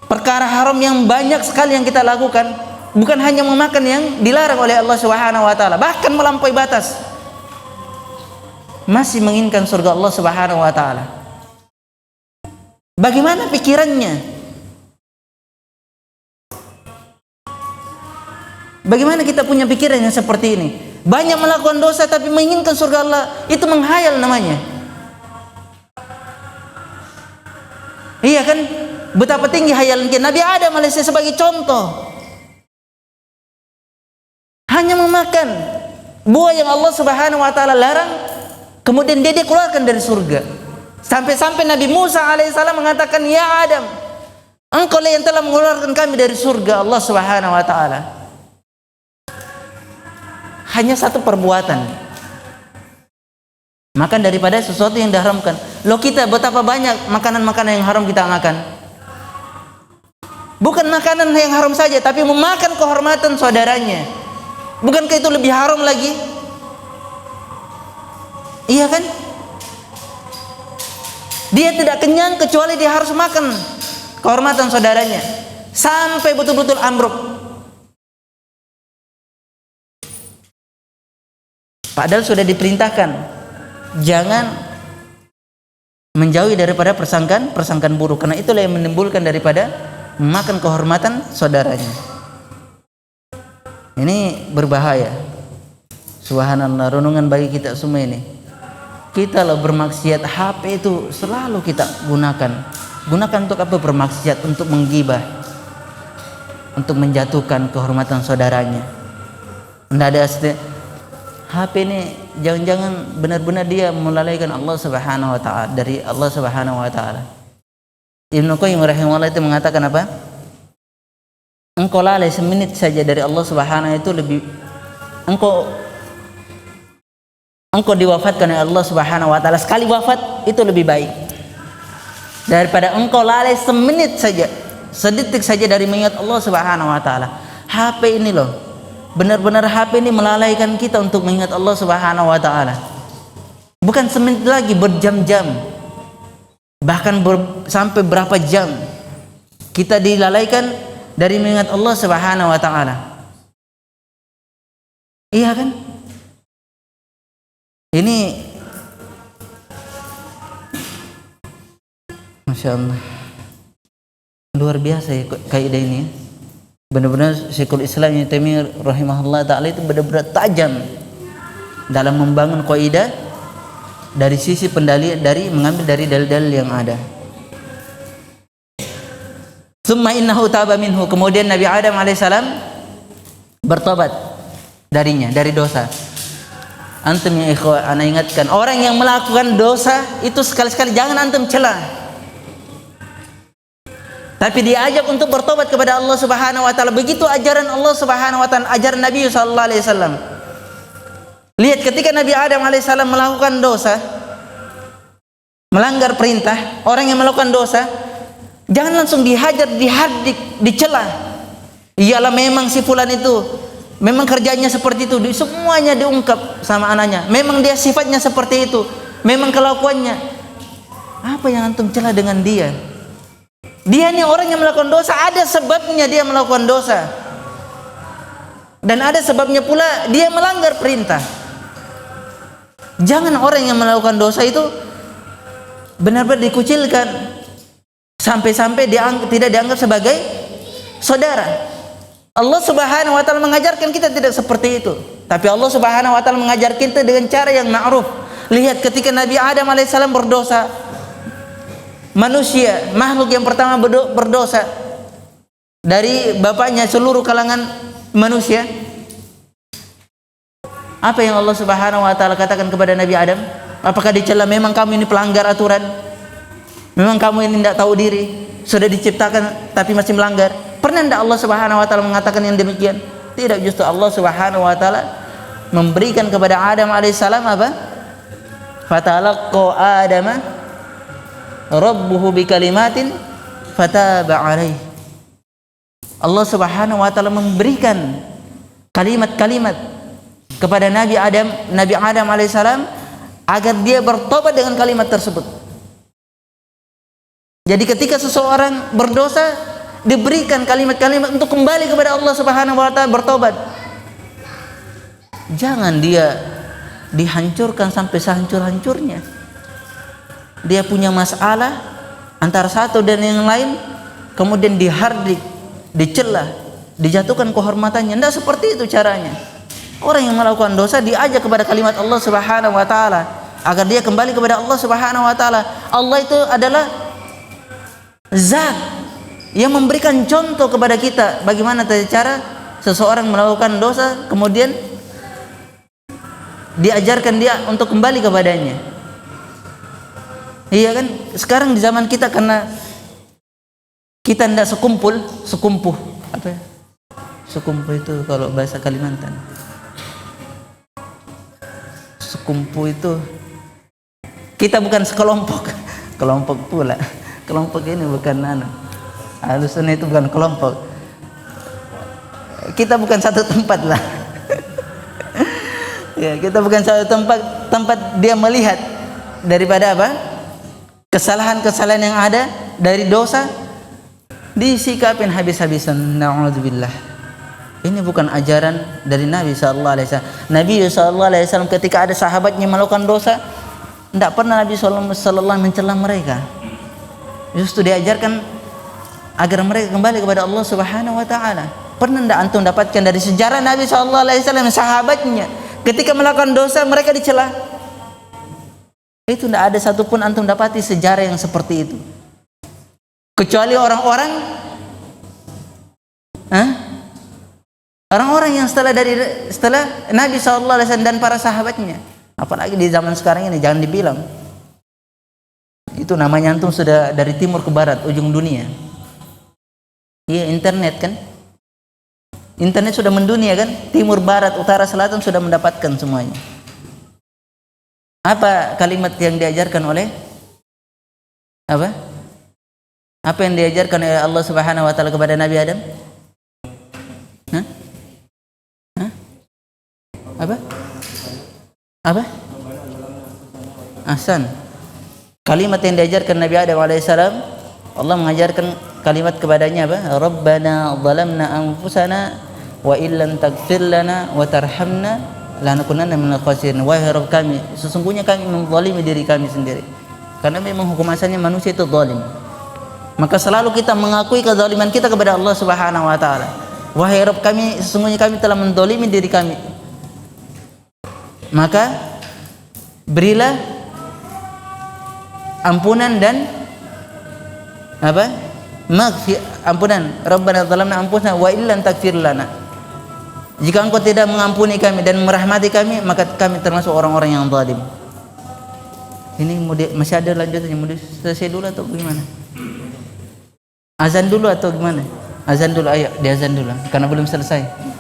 perkara haram yang banyak sekali yang kita lakukan, bukan hanya memakan yang dilarang oleh Allah Subhanahu wa taala, bahkan melampaui batas. Masih menginginkan surga Allah Subhanahu wa taala. Bagaimana pikirannya? Bagaimana kita punya pikiran yang seperti ini? Banyak melakukan dosa tapi menginginkan surga Allah, itu menghayal namanya. Iya kan? Betapa tinggi hayalan kita. Nabi Adam alaihissalam sebagai contoh, hanya memakan buah yang Allah Subhanahu wa taala larang, kemudian dia dikeluarkan dari surga. Sampai-sampai Nabi Musa alaihissalam mengatakan, "Ya Adam, engkau lah yang telah mengeluarkan kami dari surga Allah Subhanahu wa taala." Hanya satu perbuatan, makan daripada sesuatu yang diharamkan. Loh, kita betapa banyak makanan-makanan yang haram kita makan. Bukan makanan yang haram saja, tapi memakan kehormatan saudaranya. Bukankah itu lebih haram lagi? Iya kan? Dia tidak kenyang kecuali dia harus makan kehormatan saudaranya sampai betul-betul ambruk. Padahal sudah diperintahkan jangan menjauhi daripada persangkaan buruk, karena itulah yang menimbulkan daripada memakan kehormatan saudaranya. Ini berbahaya. Subhanallah, renungan bagi kita semua ini. Kita loh bermaksiat, HP itu selalu kita gunakan untuk apa? Bermaksiat, untuk menggibah, untuk menjatuhkan kehormatan saudaranya. Tidak ada HP ini, jangan-jangan benar-benar dia melalaikan Allah Subhanahu wa taala, dari Allah Subhanahu wa taala. Ibnu Qayyim rahimahullah itu mengatakan apa? Engkau lalai semenit saja dari Allah Subhanahu itu lebih, engkau diwafatkan oleh Allah Subhanahu wa taala, sekali wafat itu lebih baik daripada engkau lalai semenit saja, sedetik saja dari mengingat Allah Subhanahu wa taala. HP ini loh, benar-benar HP ini melalaikan kita untuk mengingat Allah Subhanahu wa taala. Bukan semenit lagi, berjam-jam, bahkan sampai berapa jam kita dilalaikan dari mengingat Allah Subhanahu wa taala. Iya kan? Ini Masya Allah, luar biasa ya kaidah ini. Benar-benar Syekhul Islam Ibnu Taimiyah rahimahullah ta'ala itu benar-benar tajam dalam membangun kaidah dari sisi pendalilan, dari mengambil dari dalil-dalil yang ada. Tsumma innahu taba minhu, kemudian Nabi Adam alaihissalam bertobat darinya, dari dosa. Antum ya ikhwah, ana ingatkan, orang yang melakukan dosa itu sekali-sekali jangan antum celah, tapi diajak untuk bertobat kepada Allah Subhanahu wa taala. Begitu ajaran Allah Subhanahu wa taala, ajaran Nabi sallallahu alaihi wasallam. Lihat ketika Nabi Adam alaihissalam melakukan dosa, melanggar perintah, orang yang melakukan dosa jangan langsung dihajar, dihardik, dicela. Iyalah memang si fulan itu memang kerjanya seperti itu, semuanya diungkap sama anaknya. Memang dia sifatnya seperti itu, memang kelakuannya. Apa yang antum celah dengan dia? Dia ini orang yang melakukan dosa, ada sebabnya dia melakukan dosa, dan ada sebabnya pula dia melanggar perintah. Jangan orang yang melakukan dosa itu benar-benar dikucilkan, sampai-sampai tidak dianggap sebagai saudara. Allah Subhanahu wa taala mengajarkan kita tidak seperti itu, tapi Allah Subhanahu wa taala mengajar kita dengan cara yang ma'ruf. Lihat ketika Nabi Adam alaihissalam berdosa, manusia, makhluk yang pertama berdosa dari bapaknya seluruh kalangan manusia. Apa yang Allah Subhanahu wa taala katakan kepada Nabi Adam? Apakah dicela, memang kamu ini pelanggar aturan? Memang kamu ini tidak tahu diri, sudah diciptakan tapi masih melanggar? Pernah tidak Allah Subhanahu wa taala mengatakan yang demikian? Tidak, justru Allah Subhanahu wa taala memberikan kepada Adam alaihissalam apa? Fatalaqqa Adama rabbuhu bikalimatin fataba alaihi. Allah Subhanahu wa taala memberikan kalimat-kalimat kepada Nabi Adam alaihissalam agar dia bertobat dengan kalimat tersebut. Jadi ketika seseorang berdosa, diberikan kalimat-kalimat untuk kembali kepada Allah Subhanahu wa taala, bertobat. Jangan dia dihancurkan sampai sehancur-hancurnya. Dia punya masalah antara satu dan yang lain, kemudian dihardik, dicela, dijatuhkan kehormatannya. Tidak seperti itu caranya. Orang yang melakukan dosa diajak kepada kalimat Allah Subhanahu wa taala agar dia kembali kepada Allah Subhanahu wa taala. Allah itu adalah zat yang memberikan contoh kepada kita bagaimana cara seseorang melakukan dosa, kemudian diajarkan dia untuk kembali kepadanya. Iya kan? Sekarang di zaman kita, karena kita tidak sekumpuh apa ya? Sekumpuh itu kalau bahasa Kalimantan. Sekumpuh itu kita bukan sekelompok, kelompok pula. Kelompok ini bukan Ahlussunnah itu bukan kelompok. Kita bukan satu tempat lah. Ya, kita bukan satu tempat dia melihat daripada apa? Kesalahan-kesalahan yang ada dari dosa disikapin habis-habisan. Na'udzubillah. Ini bukan ajaran dari Nabi sallallahu alaihi wasallam. Nabi sallallahu alaihi wasallam ketika ada sahabatnya melakukan dosa, tidak pernah Nabi sallallahu alaihi wasallam mencela mereka. Justru diajarkan agar mereka kembali kepada Allah Subhanahu wa taala. Pernah tidak antum dapatkan dari sejarah Nabi sallallahu alaihi wasallam sahabatnya ketika melakukan dosa mereka dicela? Itu tidak ada satupun antum dapati sejarah yang seperti itu. Kecuali orang-orang yang setelah Nabi sallallahu alaihi wasallam dan para sahabatnya. Apalagi di zaman sekarang ini, jangan dibilang. Itu namanya antum sudah dari timur ke barat, ujung dunia. Iya, internet kan? Internet sudah mendunia kan? Timur, barat, utara, selatan sudah mendapatkan semuanya. Apa kalimat yang diajarkan oleh apa? Apa yang diajarkan oleh Allah Subhanahu wa taala kepada Nabi Adam? Apa? Ahsan. Kalimat yang diajarkan Nabi Adam alaihissalam, Allah mengajarkan kalimat kepadanya apa? Rabbana zalamna anfusana wa illam taghfir lana wa tarhamna lanakunanna minal khasirin. Wahai Rabb kami, sesungguhnya kami menzalimi diri kami sendiri. Karena memang hukum asalnya manusia itu zalim. Maka selalu kita mengakui kezaliman kita kepada Allah Subhanahu wa taala. Wahai Rabb kami, sesungguhnya kami telah menzalimi diri kami. Maka berilah ampunan dan apa? Ampunan. Rabbana zalamna anfusana wa illam taghfir lana. Jika engkau tidak mengampuni kami dan merahmati kami, maka kami termasuk orang-orang yang zalim. Ini masih ada lanjutannya, mau selesai dulu atau gimana? Azan dulu atau gimana? Azan dulu, ayo diazan dulu karena belum selesai.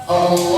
Allah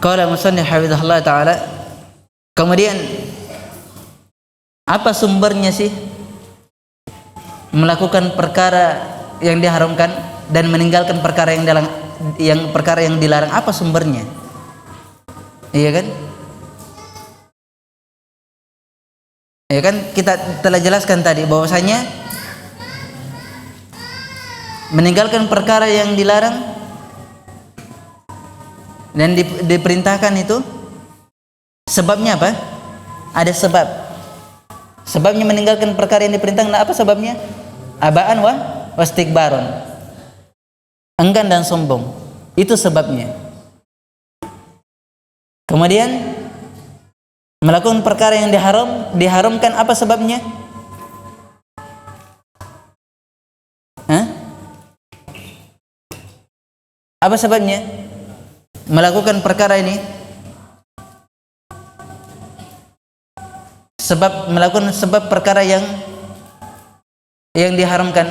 Qala musannif hafizahullah taala, kemudian apa sumbernya sih melakukan perkara yang diharamkan dan meninggalkan perkara yang dilarang? Apa sumbernya? Iya kan? Ya kan kita telah jelaskan tadi bahwasanya meninggalkan perkara yang dilarang dan diperintahkan itu sebabnya apa? Ada sebab. Sebabnya meninggalkan perkara yang diperintahkan apa sebabnya? Abaan wastikbaron. Enggan dan sombong. Itu sebabnya. Kemudian melakukan perkara yang diharamkan apa sebabnya? Hah? Apa sebabnya? Melakukan perkara ini melakukan sebab perkara yang diharamkan.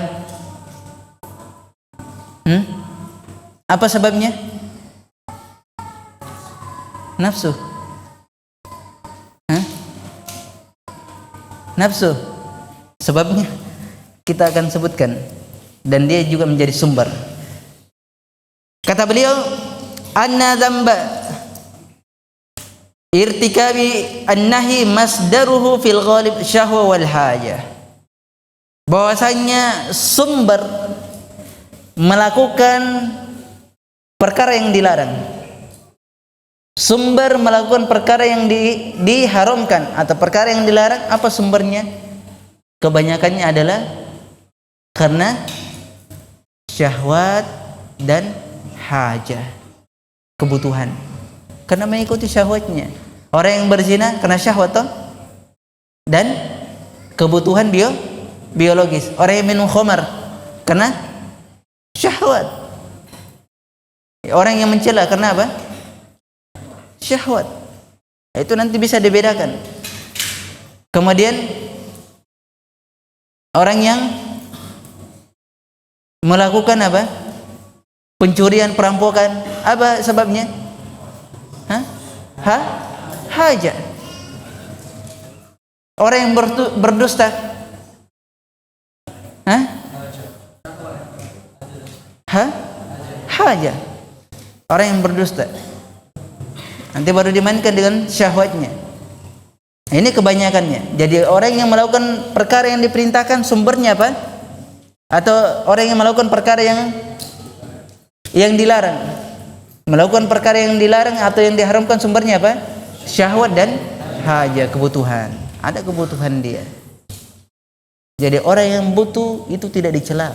Apa sebabnya? Nafsu. Nafsu. Sebabnya kita akan sebutkan dan dia juga menjadi sumber. Kata beliau, anna dzamba irtikabi an-nahi masdaruhu fil ghalib syahwa wal hajah. Bahwasanya sumber melakukan perkara yang dilarang, sumber melakukan perkara yang diharamkan atau perkara yang dilarang, apa sumbernya? Kebanyakannya adalah karena syahwat dan hajah, kebutuhan, karena mengikuti syahwatnya. Orang yang berzina karena syahwat dan kebutuhan biologis. Orang yang minum khamar karena syahwat. Orang yang mencela karena apa? Syahwat. Itu nanti bisa dibedakan. Kemudian orang yang melakukan apa? pencurian, perampokan, apa sebabnya? Haja. Orang yang berdusta, haja. Orang yang berdusta nanti baru dimainkan dengan syahwatnya. Ini kebanyakannya. Jadi orang yang melakukan perkara yang diperintahkan sumbernya apa? Atau orang yang melakukan perkara yang dilarang, melakukan perkara yang dilarang atau yang diharamkan sumbernya apa? Syahwat dan haja, kebutuhan. Ada kebutuhan dia. Jadi orang yang butuh itu tidak dicela.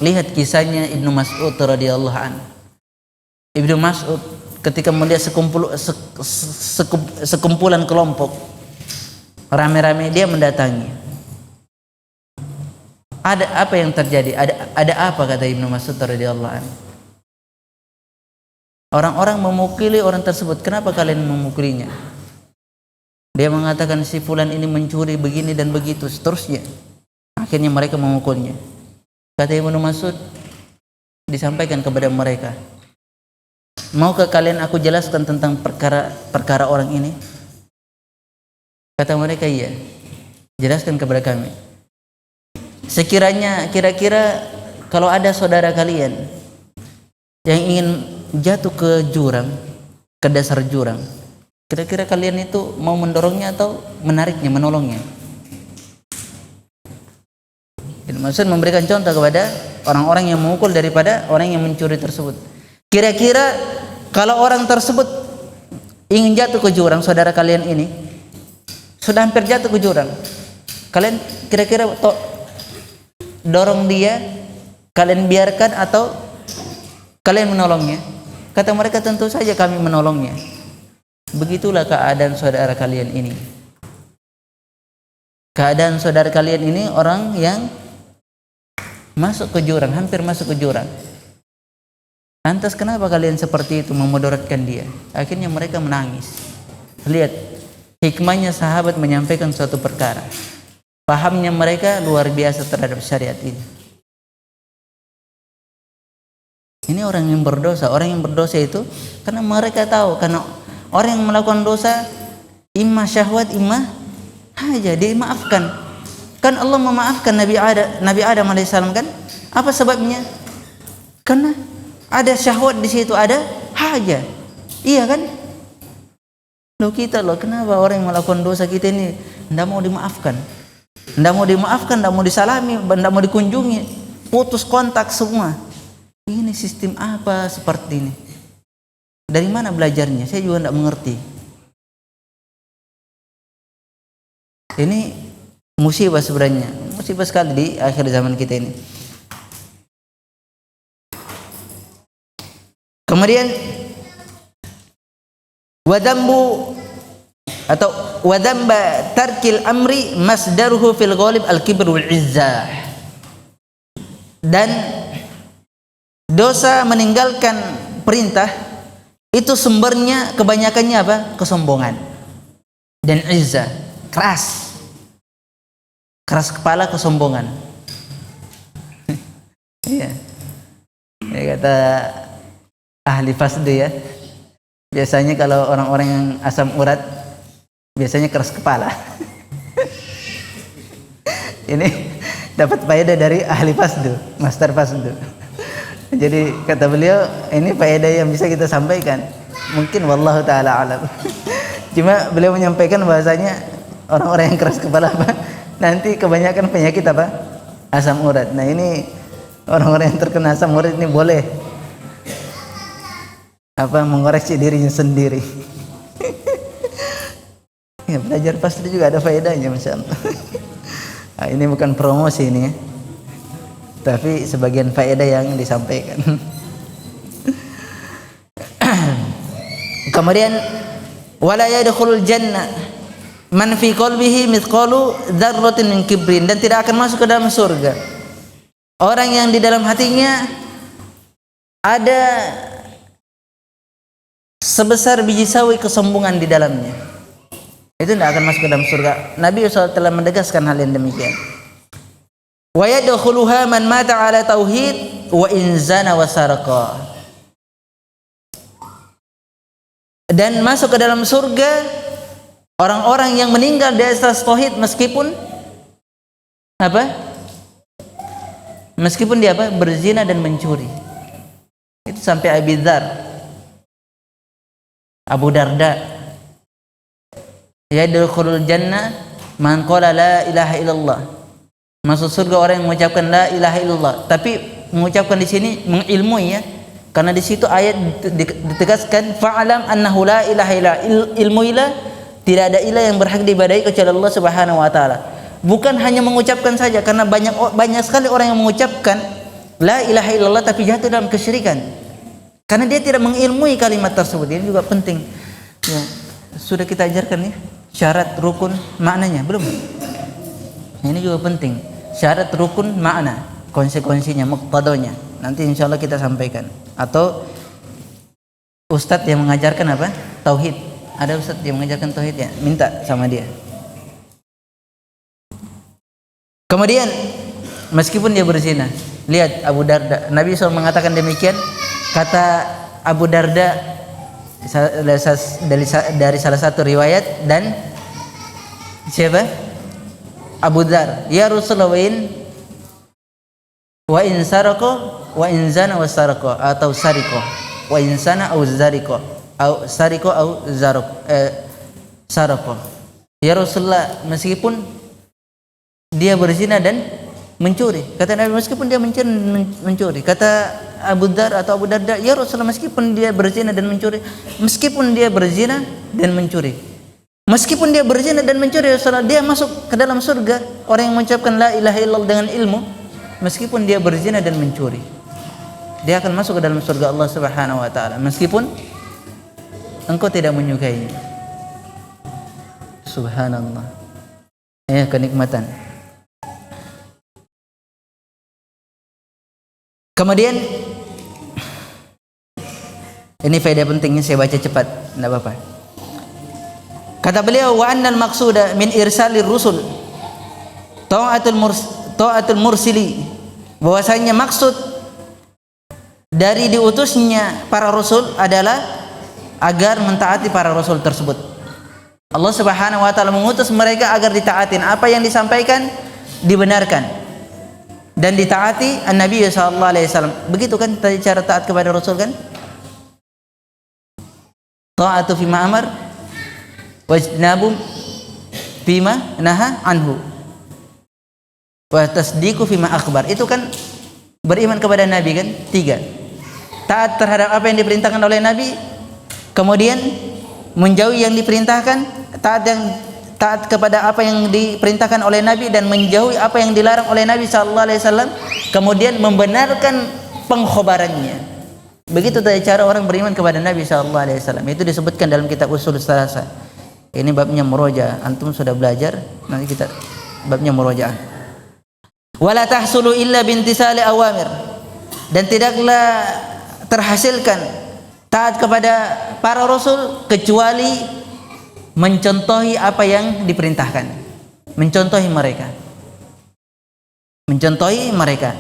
Lihat kisahnya Ibnu Mas'ud radhiyallahu anhu. Ibnu Mas'ud ketika melihat sekumpulan kelompok rame-rame, dia mendatangi. Ada apa yang terjadi? Ada apa, kata Ibnu Mas'ud radhiyallahu anhu? Orang-orang memukuli orang tersebut. Kenapa kalian memukulinya? Dia mengatakan si fulan ini mencuri begini dan begitu, seterusnya. Akhirnya mereka memukulnya. Kata Ibnu Mas'ud, disampaikan kepada mereka, maukah kalian aku jelaskan tentang perkara orang ini? Kata mereka, iya, jelaskan kepada kami. Sekiranya kira-kira kalau ada saudara kalian yang ingin jatuh ke jurang, ke dasar jurang, kira-kira kalian itu mau mendorongnya atau menariknya, menolongnya? Maksud memberikan contoh kepada orang-orang yang memukul daripada orang yang mencuri tersebut. Kira-kira kalau orang tersebut ingin jatuh ke jurang, saudara kalian ini sudah hampir jatuh ke jurang, kalian kira-kira dorong dia, kalian biarkan atau kalian menolongnya? Kata mereka, tentu saja kami menolongnya. Begitulah keadaan saudara kalian ini. Keadaan saudara kalian ini orang yang masuk ke jurang, hampir masuk ke jurang. Lantas kenapa kalian seperti itu, memudaratkan dia? Akhirnya mereka menangis. Lihat hikmahnya sahabat menyampaikan suatu perkara. Pahamnya mereka luar biasa terhadap syariat ini. Ini orang yang berdosa. Orang yang berdosa itu karena mereka tahu, karena orang yang melakukan dosa imma syahwat, imma haja, dimaafkan. Kan Allah memaafkan Nabi Adam alaihissalam kan? Apa sebabnya? Karena ada syahwat di situ, ada haja. Iya kan? Loh kita loh, kenapa orang yang melakukan dosa kita ini tidak mau dimaafkan? Tidak mau dimaafkan, tidak mau disalami, tidak mau dikunjungi, putus kontak semua. Ini sistem apa seperti ini? Dari mana belajarnya? Saya juga tidak mengerti. Ini musibah sebenarnya, musibah sekali di akhir zaman kita ini. Kemudian wadambu atau wadamba tarkil amri masdaruhu fil ghalib al-kibr wal izzah. Dan dosa meninggalkan perintah itu sumbernya kebanyakannya apa? Kesombongan dan izzah, keras kepala, kesombongan. Iya. Ya, kata ahli fasdu ya, biasanya kalau orang-orang yang asam urat biasanya keras kepala. Ini dapat faedah dari ahli fasdu, master fasdu. Jadi kata beliau, ini faedah yang bisa kita sampaikan. Mungkin wallahu taala alam. Cuma beliau menyampaikan bahasanya orang-orang yang keras kepala apa? Nanti kebanyakan penyakit apa? Asam urat. Nah ini orang-orang yang terkena asam urat ini boleh mengoreksi dirinya sendiri. Ya, belajar pasti juga ada faedahnya, masya Allah. Nah, ini bukan promosi ini ya, tapi sebagian faedah yang disampaikan. Kemudian wala yadkhulul jannah man fi qalbihi mithqalu dzarratin min kibrin, dan tidak akan masuk ke dalam surga orang yang di dalam hatinya ada sebesar biji sawi kesombongan di dalamnya. Itu tidak akan masuk ke dalam surga. Nabi SAW telah menegaskan hal yang demikian. Wa yadkhuluha man mata ala tauhid wa in zana wa saraqa. Dan masuk ke dalam surga orang-orang yang meninggal di atas tauhid meskipun apa? Meskipun dia apa? Berzina dan mencuri. Itu sampai Abi Dzar, Abu Darda. Yadkhulul jannah man qala la ilaha illallah. Masuk surga orang yang mengucapkan la ilaha illallah. Tapi mengucapkan di sini mengilmui ya. Karena di situ ayat ditegaskan fa'alam annahu la ilaha illa ilmuilah, tidak ada ilah yang berhak diibadahi kecuali Allah Subhanahu wa taala. Bukan hanya mengucapkan saja, karena banyak sekali orang yang mengucapkan la ilaha illallah tapi jatuh dalam kesyirikan. Karena dia tidak mengilmui kalimat tersebut. Ini juga penting. Ya, sudah kita ajarkan ya syarat rukun maknanya belum? Ini juga penting. Syarat rukun makna, konsekuensinya, muqtadanya. Nanti insyaallah kita sampaikan. Atau ustadz yang mengajarkan apa? Tauhid. Ada ustadz yang mengajarkan tauhid ya? Minta sama dia. Kemudian meskipun dia berzina, lihat Abu Darda. Nabi SAW mengatakan demikian. Kata Abu Darda dari salah satu riwayat, dan siapa? Abu Dzar, ya Rasulullah, wa in sarqa wa in zana wa sarqa atau sarqa wa in sana au zariqa au sarqa au sarqa. Ya Rasulullah, meskipun dia berzina dan mencuri. Kata Nabi, meskipun dia mencuri. Kata Abu Dzar atau Abu Darda, ya Rasulullah, meskipun dia berzina dan mencuri. Meskipun dia berzina dan mencuri. Meskipun dia berzina dan mencuri, Rasulullah, dia masuk ke dalam surga. Orang yang mengucapkan la ilaha illallah dengan ilmu, meskipun dia berzina dan mencuri, dia akan masuk ke dalam surga Allah Subhanahu wa taala meskipun engkau tidak menyukainya. Subhanallah. Ya, kenikmatan. Kemudian ini faedah pentingnya, saya baca cepat, enggak apa-apa. Kata beliau, wa annal maqsuda min irsalir rusul ta'atul mursili, bahwasanya maksud dari diutusnya para rasul adalah agar mentaati para rasul tersebut. Allah Subhanahu wa taala mengutus mereka agar ditaatin, apa yang disampaikan dibenarkan dan ditaati Nabi sallallahu alaihi wasallam. Begitu kan tadi cara taat kepada rasul kan? Ta'atu fima amar wajnabu fima naha anhu wa tasdiqu fima akhbar. Itu kan beriman kepada Nabi kan? 3. Taat terhadap apa yang diperintahkan oleh Nabi, kemudian menjauhi yang diperintahkan, taat kepada apa yang diperintahkan oleh Nabi dan menjauhi apa yang dilarang oleh Nabi sallallahu alaihi wasallam, kemudian membenarkan pengkhabarannya. Begitu tadi cara orang beriman kepada Nabi sallallahu alaihi wasallam. Itu disebutkan dalam kitab Ushul Tsalatsa. Ini babnya murojaah. Antum sudah belajar, nanti kita babnya murojaah. Wala tahsulu illa bintisali awamir, dan tidaklah terhasilkan taat kepada para rasul kecuali mencontohi apa yang diperintahkan, mencontohi mereka.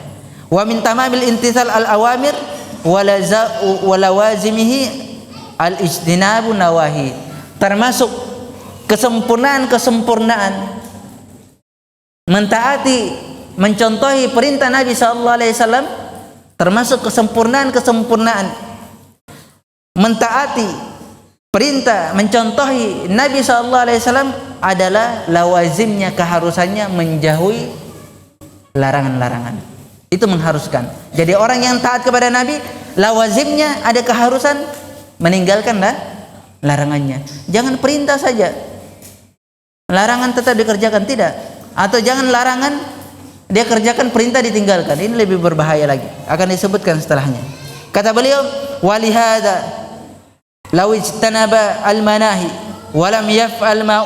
Wa min tamamil intisal al awamir wala wazimihi al ijtinabu nawahi, termasuk kesempurnaan mentaati, mencontohi perintah Nabi sallallahu alaihi wasallam, termasuk kesempurnaan mentaati perintah, mencontohi Nabi sallallahu alaihi wasallam adalah lawazimnya, keharusannya menjauhi larangan-larangan. Itu mengharuskan. Jadi orang yang taat kepada Nabi, lawazimnya ada keharusan meninggalkan larangannya. Jangan perintah saja, larangan tetap dikerjakan, tidak. Atau jangan larangan dia kerjakan, perintah ditinggalkan. Ini lebih berbahaya lagi, akan disebutkan setelahnya. Kata beliau, walihada law ijtanaba al-manahi wa lam yaf'al ma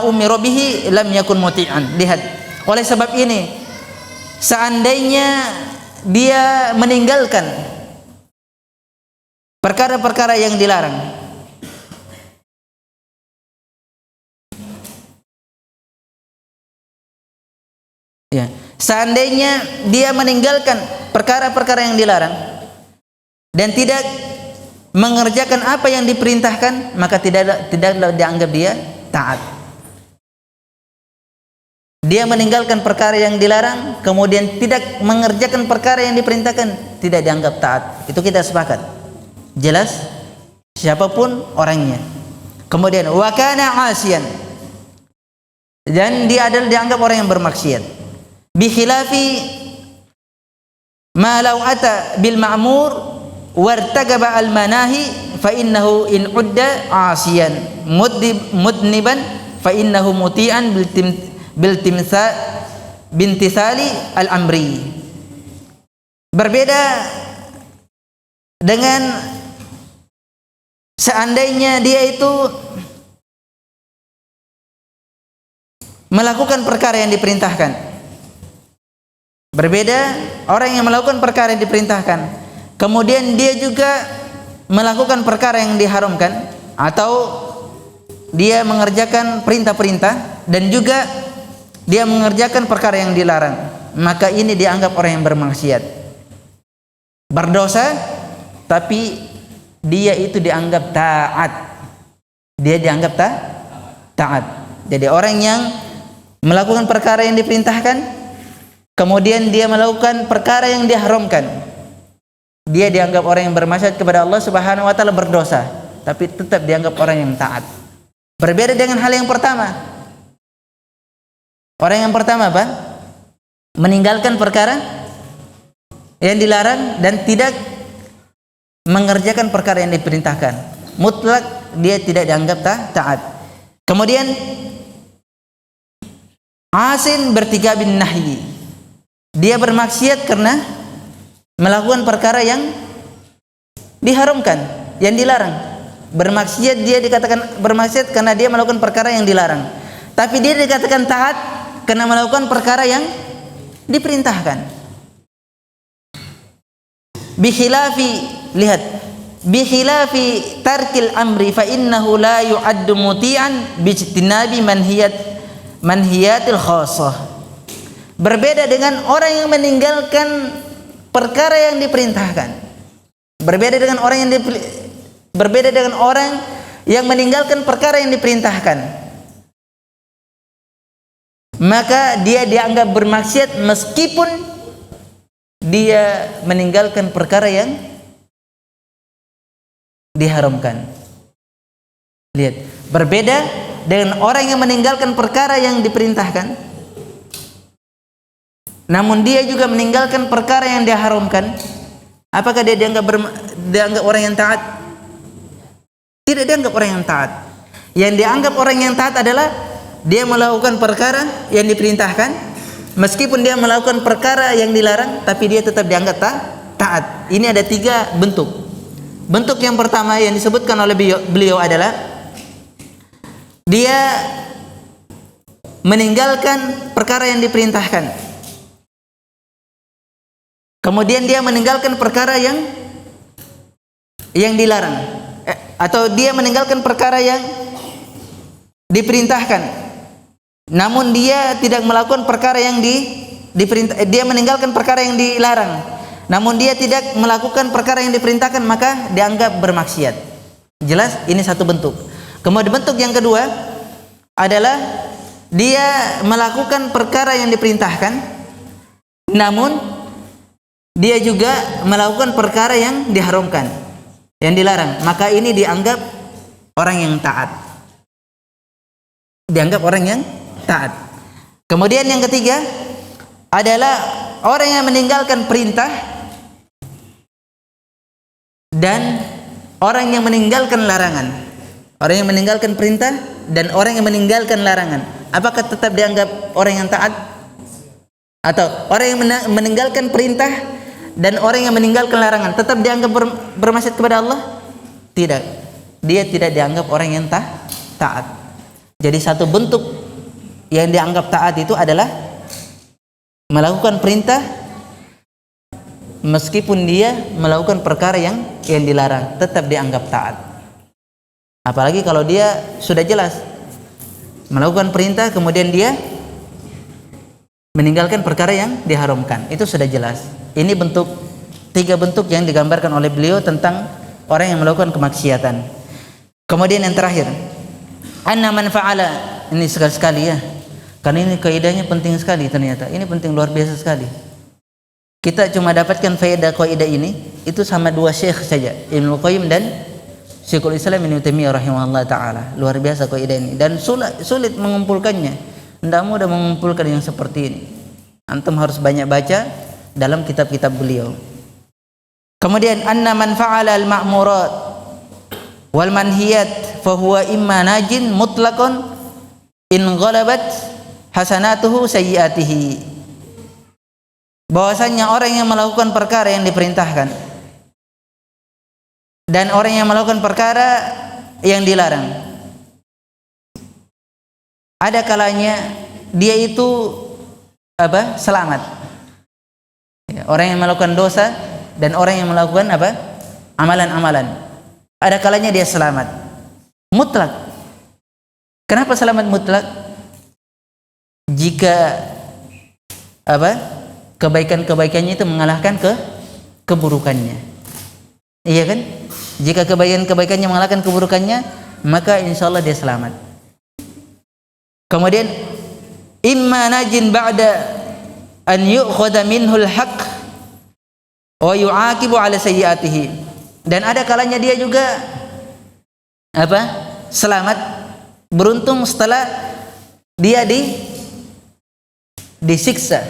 umira bihi lam yakun muti'an. Lihat, oleh sebab ini seandainya dia meninggalkan perkara-perkara yang dilarang, ya, seandainya dia meninggalkan perkara-perkara yang dilarang dan tidak mengerjakan apa yang diperintahkan, maka tidaklah dianggap dia taat. Dia meninggalkan perkara yang dilarang, kemudian tidak mengerjakan perkara yang diperintahkan, tidak dianggap taat. Itu kita sepakat. Jelas? Siapapun orangnya. Kemudian wa kana asiyan, dan dia adalah dianggap orang yang bermaksiat. Bi khilafi ma law ata bil ma'mur wartagaba al manahi fa innahu in udda asiyan mudniban fa innahu muti'an bil timsa bintisali al amri. Berbeda dengan seandainya dia itu melakukan perkara yang diperintahkan. Berbeda orang yang melakukan perkara yang diperintahkan, kemudian dia juga melakukan perkara yang diharamkan, atau dia mengerjakan perintah-perintah dan juga dia mengerjakan perkara yang dilarang, maka ini dianggap orang yang bermaksiat, berdosa, tapi dia itu dianggap taat. Dia dianggap taat. Jadi orang yang melakukan perkara yang diperintahkan, kemudian dia melakukan perkara yang diharamkan, dia dianggap orang yang bermaksiat kepada Allah Subhanahu wa taala, berdosa, tapi tetap dianggap orang yang taat. Berbeda dengan hal yang pertama. Orang yang pertama apa? Meninggalkan perkara yang dilarang dan tidak mengerjakan perkara yang diperintahkan. Mutlak dia tidak dianggap taat. Kemudian asin bertikabin nahyi. Dia bermaksiat karena melakukan perkara yang diharamkan, yang dilarang. Bermaksiat, dia dikatakan bermaksiat karena dia melakukan perkara yang dilarang. Tapi dia dikatakan taat karena melakukan perkara yang diperintahkan. Bikhilafi, lihat, bikhilafi tarkil amri fa innahu la yu'addu muti'an bijtinabi manhiyatil khassah. Berbeda dengan orang yang meninggalkan perkara yang diperintahkan. Berbeda dengan orang yang meninggalkan perkara yang diperintahkan. Maka dia dianggap bermaksiat meskipun dia meninggalkan perkara yang diharamkan. Lihat, berbeda dengan orang yang meninggalkan perkara yang diperintahkan, namun dia juga meninggalkan perkara yang diharamkan. Apakah dia dianggap orang yang taat? Tidak dianggap orang yang taat. Yang dianggap orang yang taat adalah dia melakukan perkara yang diperintahkan, meskipun dia melakukan perkara yang dilarang, tapi dia tetap dianggap taat. Ini ada 3 bentuk. Bentuk yang pertama yang disebutkan oleh beliau adalah dia meninggalkan perkara yang diperintahkan, kemudian dia meninggalkan perkara yang dilarang, atau dia meninggalkan perkara yang diperintahkan, namun dia tidak melakukan perkara yang dia meninggalkan perkara yang dilarang, namun dia tidak melakukan perkara yang diperintahkan, maka dianggap bermaksiat. Jelas? Ini satu bentuk. Kemudian bentuk yang kedua adalah dia melakukan perkara yang diperintahkan, namun dia juga melakukan perkara yang diharamkan, yang dilarang, maka ini dianggap orang yang taat. Dianggap orang yang taat. Kemudian yang ketiga adalah orang yang meninggalkan perintah dan orang yang meninggalkan larangan. Orang yang meninggalkan perintah dan orang yang meninggalkan larangan, apakah tetap dianggap orang yang taat? Atau orang yang meninggalkan perintah dan orang yang meninggalkan larangan tetap dianggap bermaksiat kepada Allah? Tidak. Dia tidak dianggap orang yang taat. Jadi satu bentuk yang dianggap taat itu adalah melakukan perintah meskipun dia melakukan perkara yang dilarang, tetap dianggap taat. Apalagi kalau dia sudah jelas melakukan perintah kemudian dia meninggalkan perkara yang diharamkan. Itu sudah jelas. Ini tiga bentuk yang digambarkan oleh beliau tentang orang yang melakukan kemaksiatan. Kemudian yang terakhir, anna man fa'ala, ini sekali-sekali ya, karena ini kaidahnya penting sekali ternyata. Ini penting luar biasa sekali. Kita cuma dapatkan faedah kaidah ini itu sama dua syekh saja, Ibnu Qayyim dan Syekhul Islam Ibnu Taimiyah rahimahullah taala. Luar biasa kaidah ini dan sulit mengumpulkannya. Tidak mudah mengumpulkan yang seperti ini. Antum harus banyak baca dalam kitab-kitab beliau. Kemudian anna man fa'ala al-ma'murat wal manhiyat fa huwa imma najin mutlaqan in ghalabat hasanatuhu sayyiatihi. Bahwasanya orang yang melakukan perkara yang diperintahkan dan orang yang melakukan perkara yang dilarang, ada kalanya dia itu selamat. Orang yang melakukan dosa dan orang yang melakukan amalan-amalan, ada kalanya dia selamat mutlak. Kenapa selamat mutlak? Jika kebaikan-kebaikannya itu mengalahkan keburukannya. Iya kan? Jika kebaikan-kebaikannya mengalahkan keburukannya, maka insyaallah dia selamat. Kemudian imma najin ba'da an yu'khadha minhul haqq wa yu'aqibu ala sayyiatihi. Dan ada kalanya dia juga selamat, beruntung setelah dia disiksa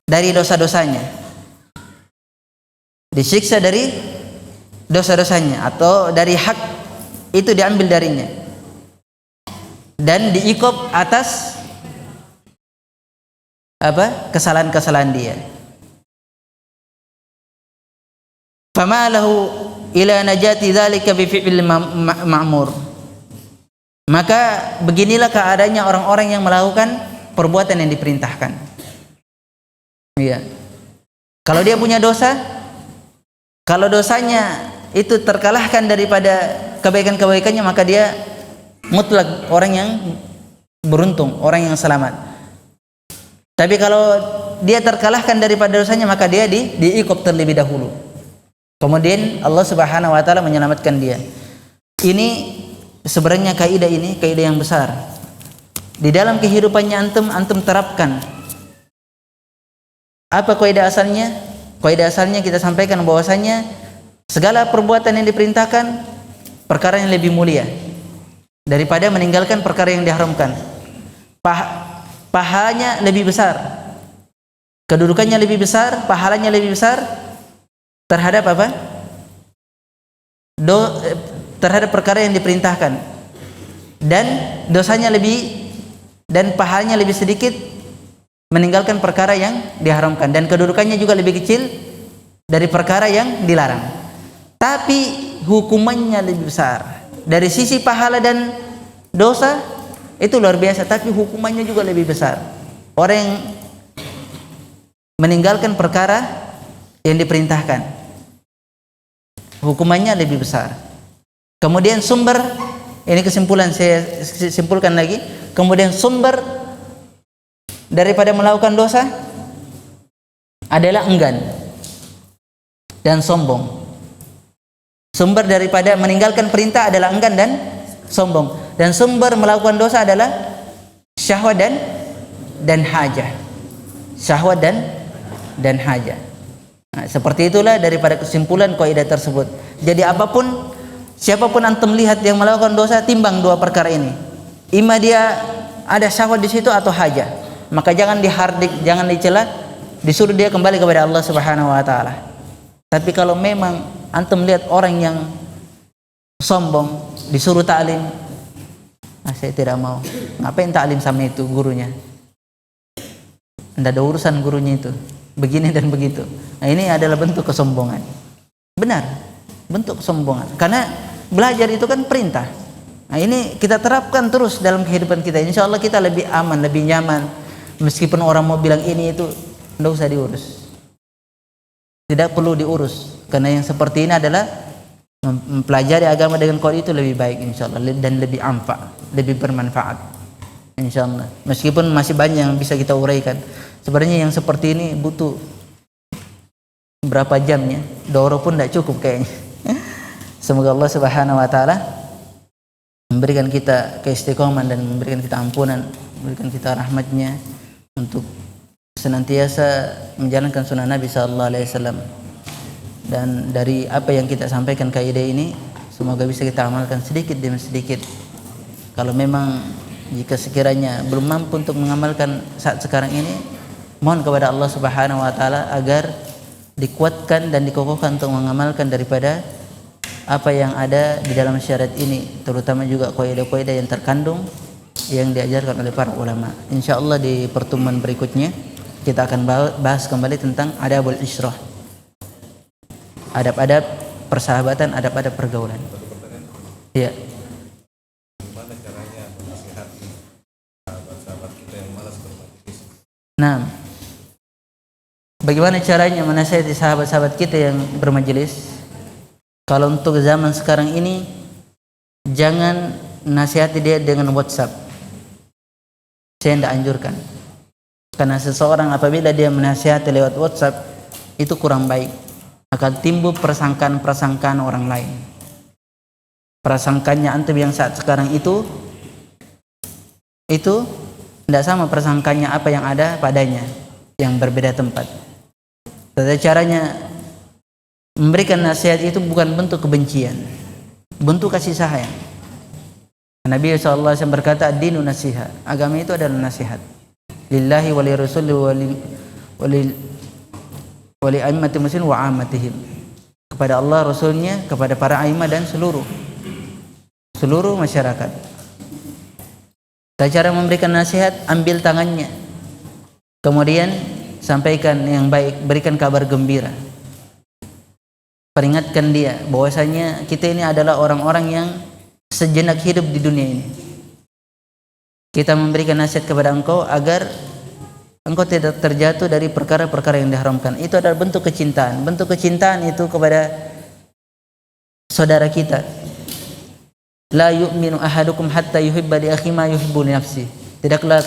dari dosa-dosanya. Disiksa dari dosa-dosanya atau dari hak itu diambil darinya dan diikop atas kesalahan-kesalahan dia. Fama lahu ila najati dzalika bi fi'il ma'mur. Maka beginilah keadaannya orang-orang yang melakukan perbuatan yang diperintahkan. Iya. Kalau dia punya dosa, kalau dosanya itu terkalahkan daripada kebaikan-kebaikannya, maka dia mutlak orang yang beruntung, orang yang selamat. Tapi kalau dia terkalahkan daripada dosanya, maka dia diikop terlebih dahulu. Kemudian Allah Subhanahu wa taala menyelamatkan dia. Ini sebenarnya kaidah ini kaidah yang besar. Di dalam kehidupannya antum terapkan. Apa kaidah asalnya? Kaidah asalnya kita sampaikan bahwasanya segala perbuatan yang diperintahkan perkara yang lebih mulia daripada meninggalkan perkara yang diharamkan. Pahalanya lebih besar, kedudukannya lebih besar, pahalanya lebih besar terhadap terhadap perkara yang diperintahkan, dan dosanya dan pahalanya lebih sedikit meninggalkan perkara yang diharamkan, dan kedudukannya juga lebih kecil dari perkara yang dilarang. Tapi hukumannya lebih besar. Dari sisi pahala dan dosa itu luar biasa, tapi hukumannya juga lebih besar. Orang yang meninggalkan perkara yang diperintahkan, hukumannya lebih besar. Kemudian sumber, ini kesimpulan saya simpulkan lagi. Kemudian sumber daripada melakukan dosa adalah enggan dan sombong. Sumber daripada meninggalkan perintah adalah enggan dan sombong, dan sumber melakukan dosa adalah syahwat dan hajah. Syahwat dan hajah. Nah, seperti itulah daripada kesimpulan kaidah tersebut. Jadi siapapun antum lihat yang melakukan dosa, timbang dua perkara ini. Ima dia ada syahwat di situ atau hajah, maka jangan dihardik, jangan dicela, disuruh dia kembali kepada Allah Subhanahu wa taala. Tapi kalau memang antum lihat orang yang sombong, disuruh ta'lim, saya tidak mau. Ngapain ta'lim sama itu gurunya? Tidak ada urusan gurunya itu. Begini dan begitu. Nah, ini adalah bentuk kesombongan. Benar, bentuk kesombongan. Karena belajar itu kan perintah. Nah, ini kita terapkan terus dalam kehidupan kita. Insya Allah kita lebih aman, lebih nyaman. Meskipun orang mau bilang ini itu, tidak usah diurus. Tidak perlu diurus. Karena yang seperti ini adalah mempelajari agama dengan kode itu lebih baik insya Allah, dan lebih amfa, lebih bermanfaat. insyaallah. Meskipun masih banyak yang bisa kita uraikan. Sebenarnya yang seperti ini butuh berapa jamnya? Doro pun tidak cukup kayaknya. Semoga Allah Subhanahu wa taala memberikan kita keistiqomahan dan memberikan kita ampunan, memberikan kita rahmatnya untuk senantiasa menjalankan sunnah Nabi sallallahu alaihi wasallam. Dan dari apa yang kita sampaikan kaidah ini semoga bisa kita amalkan sedikit demi sedikit. Kalau memang jika sekiranya belum mampu untuk mengamalkan saat sekarang ini, mohon kepada Allah Subhanahu wa taala agar dikuatkan dan dikokohkan untuk mengamalkan daripada apa yang ada di dalam syariat ini, terutama juga kaidah-kaidah yang terkandung yang diajarkan oleh para ulama. Insyaallah di pertemuan berikutnya kita akan bahas kembali tentang adabul isyrah. Adab-adab persahabatan, adab-adab pergaulan. Iya. Gimana caranya menasihati sahabat-sahabat kita yang malas bermajelis? Nah, bagaimana caranya menasihati sahabat-sahabat kita yang bermajelis? Kalau untuk zaman sekarang ini, jangan nasihati dia dengan WhatsApp. Saya tidak anjurkan. Karena seseorang apabila dia menasihati lewat WhatsApp, itu kurang baik. Akan timbul persangkaan-persangkaan orang lain. Prasangkanya antum yang saat sekarang itu tidak sama prasangkanya apa yang ada padanya, yang berbeda tempat. Tata caranya memberikan nasihat itu bukan bentuk kebencian, bentuk kasih sayang. Nabi SAW berkata, ad-dinu nasihat. Agama itu adalah nasihat. Lillahi wa li rasuli wa li a'immati muslimin wa ammatihim. Kepada Allah, Rasulnya, kepada para a'immah dan seluruh masyarakat. Cara memberikan nasihat, ambil tangannya, kemudian sampaikan yang baik, berikan kabar gembira, peringatkan dia bahwasanya kita ini adalah orang-orang yang sejenak hidup di dunia ini. Kita memberikan nasihat kepada engkau agar engkau tidak terjatuh dari perkara-perkara yang diharamkan. Itu adalah bentuk kecintaan. Bentuk kecintaan itu kepada saudara kita. La yu'minu ahadukum hatta yuhibba li akhi ma yuhibbu li nafsi. Tidaklah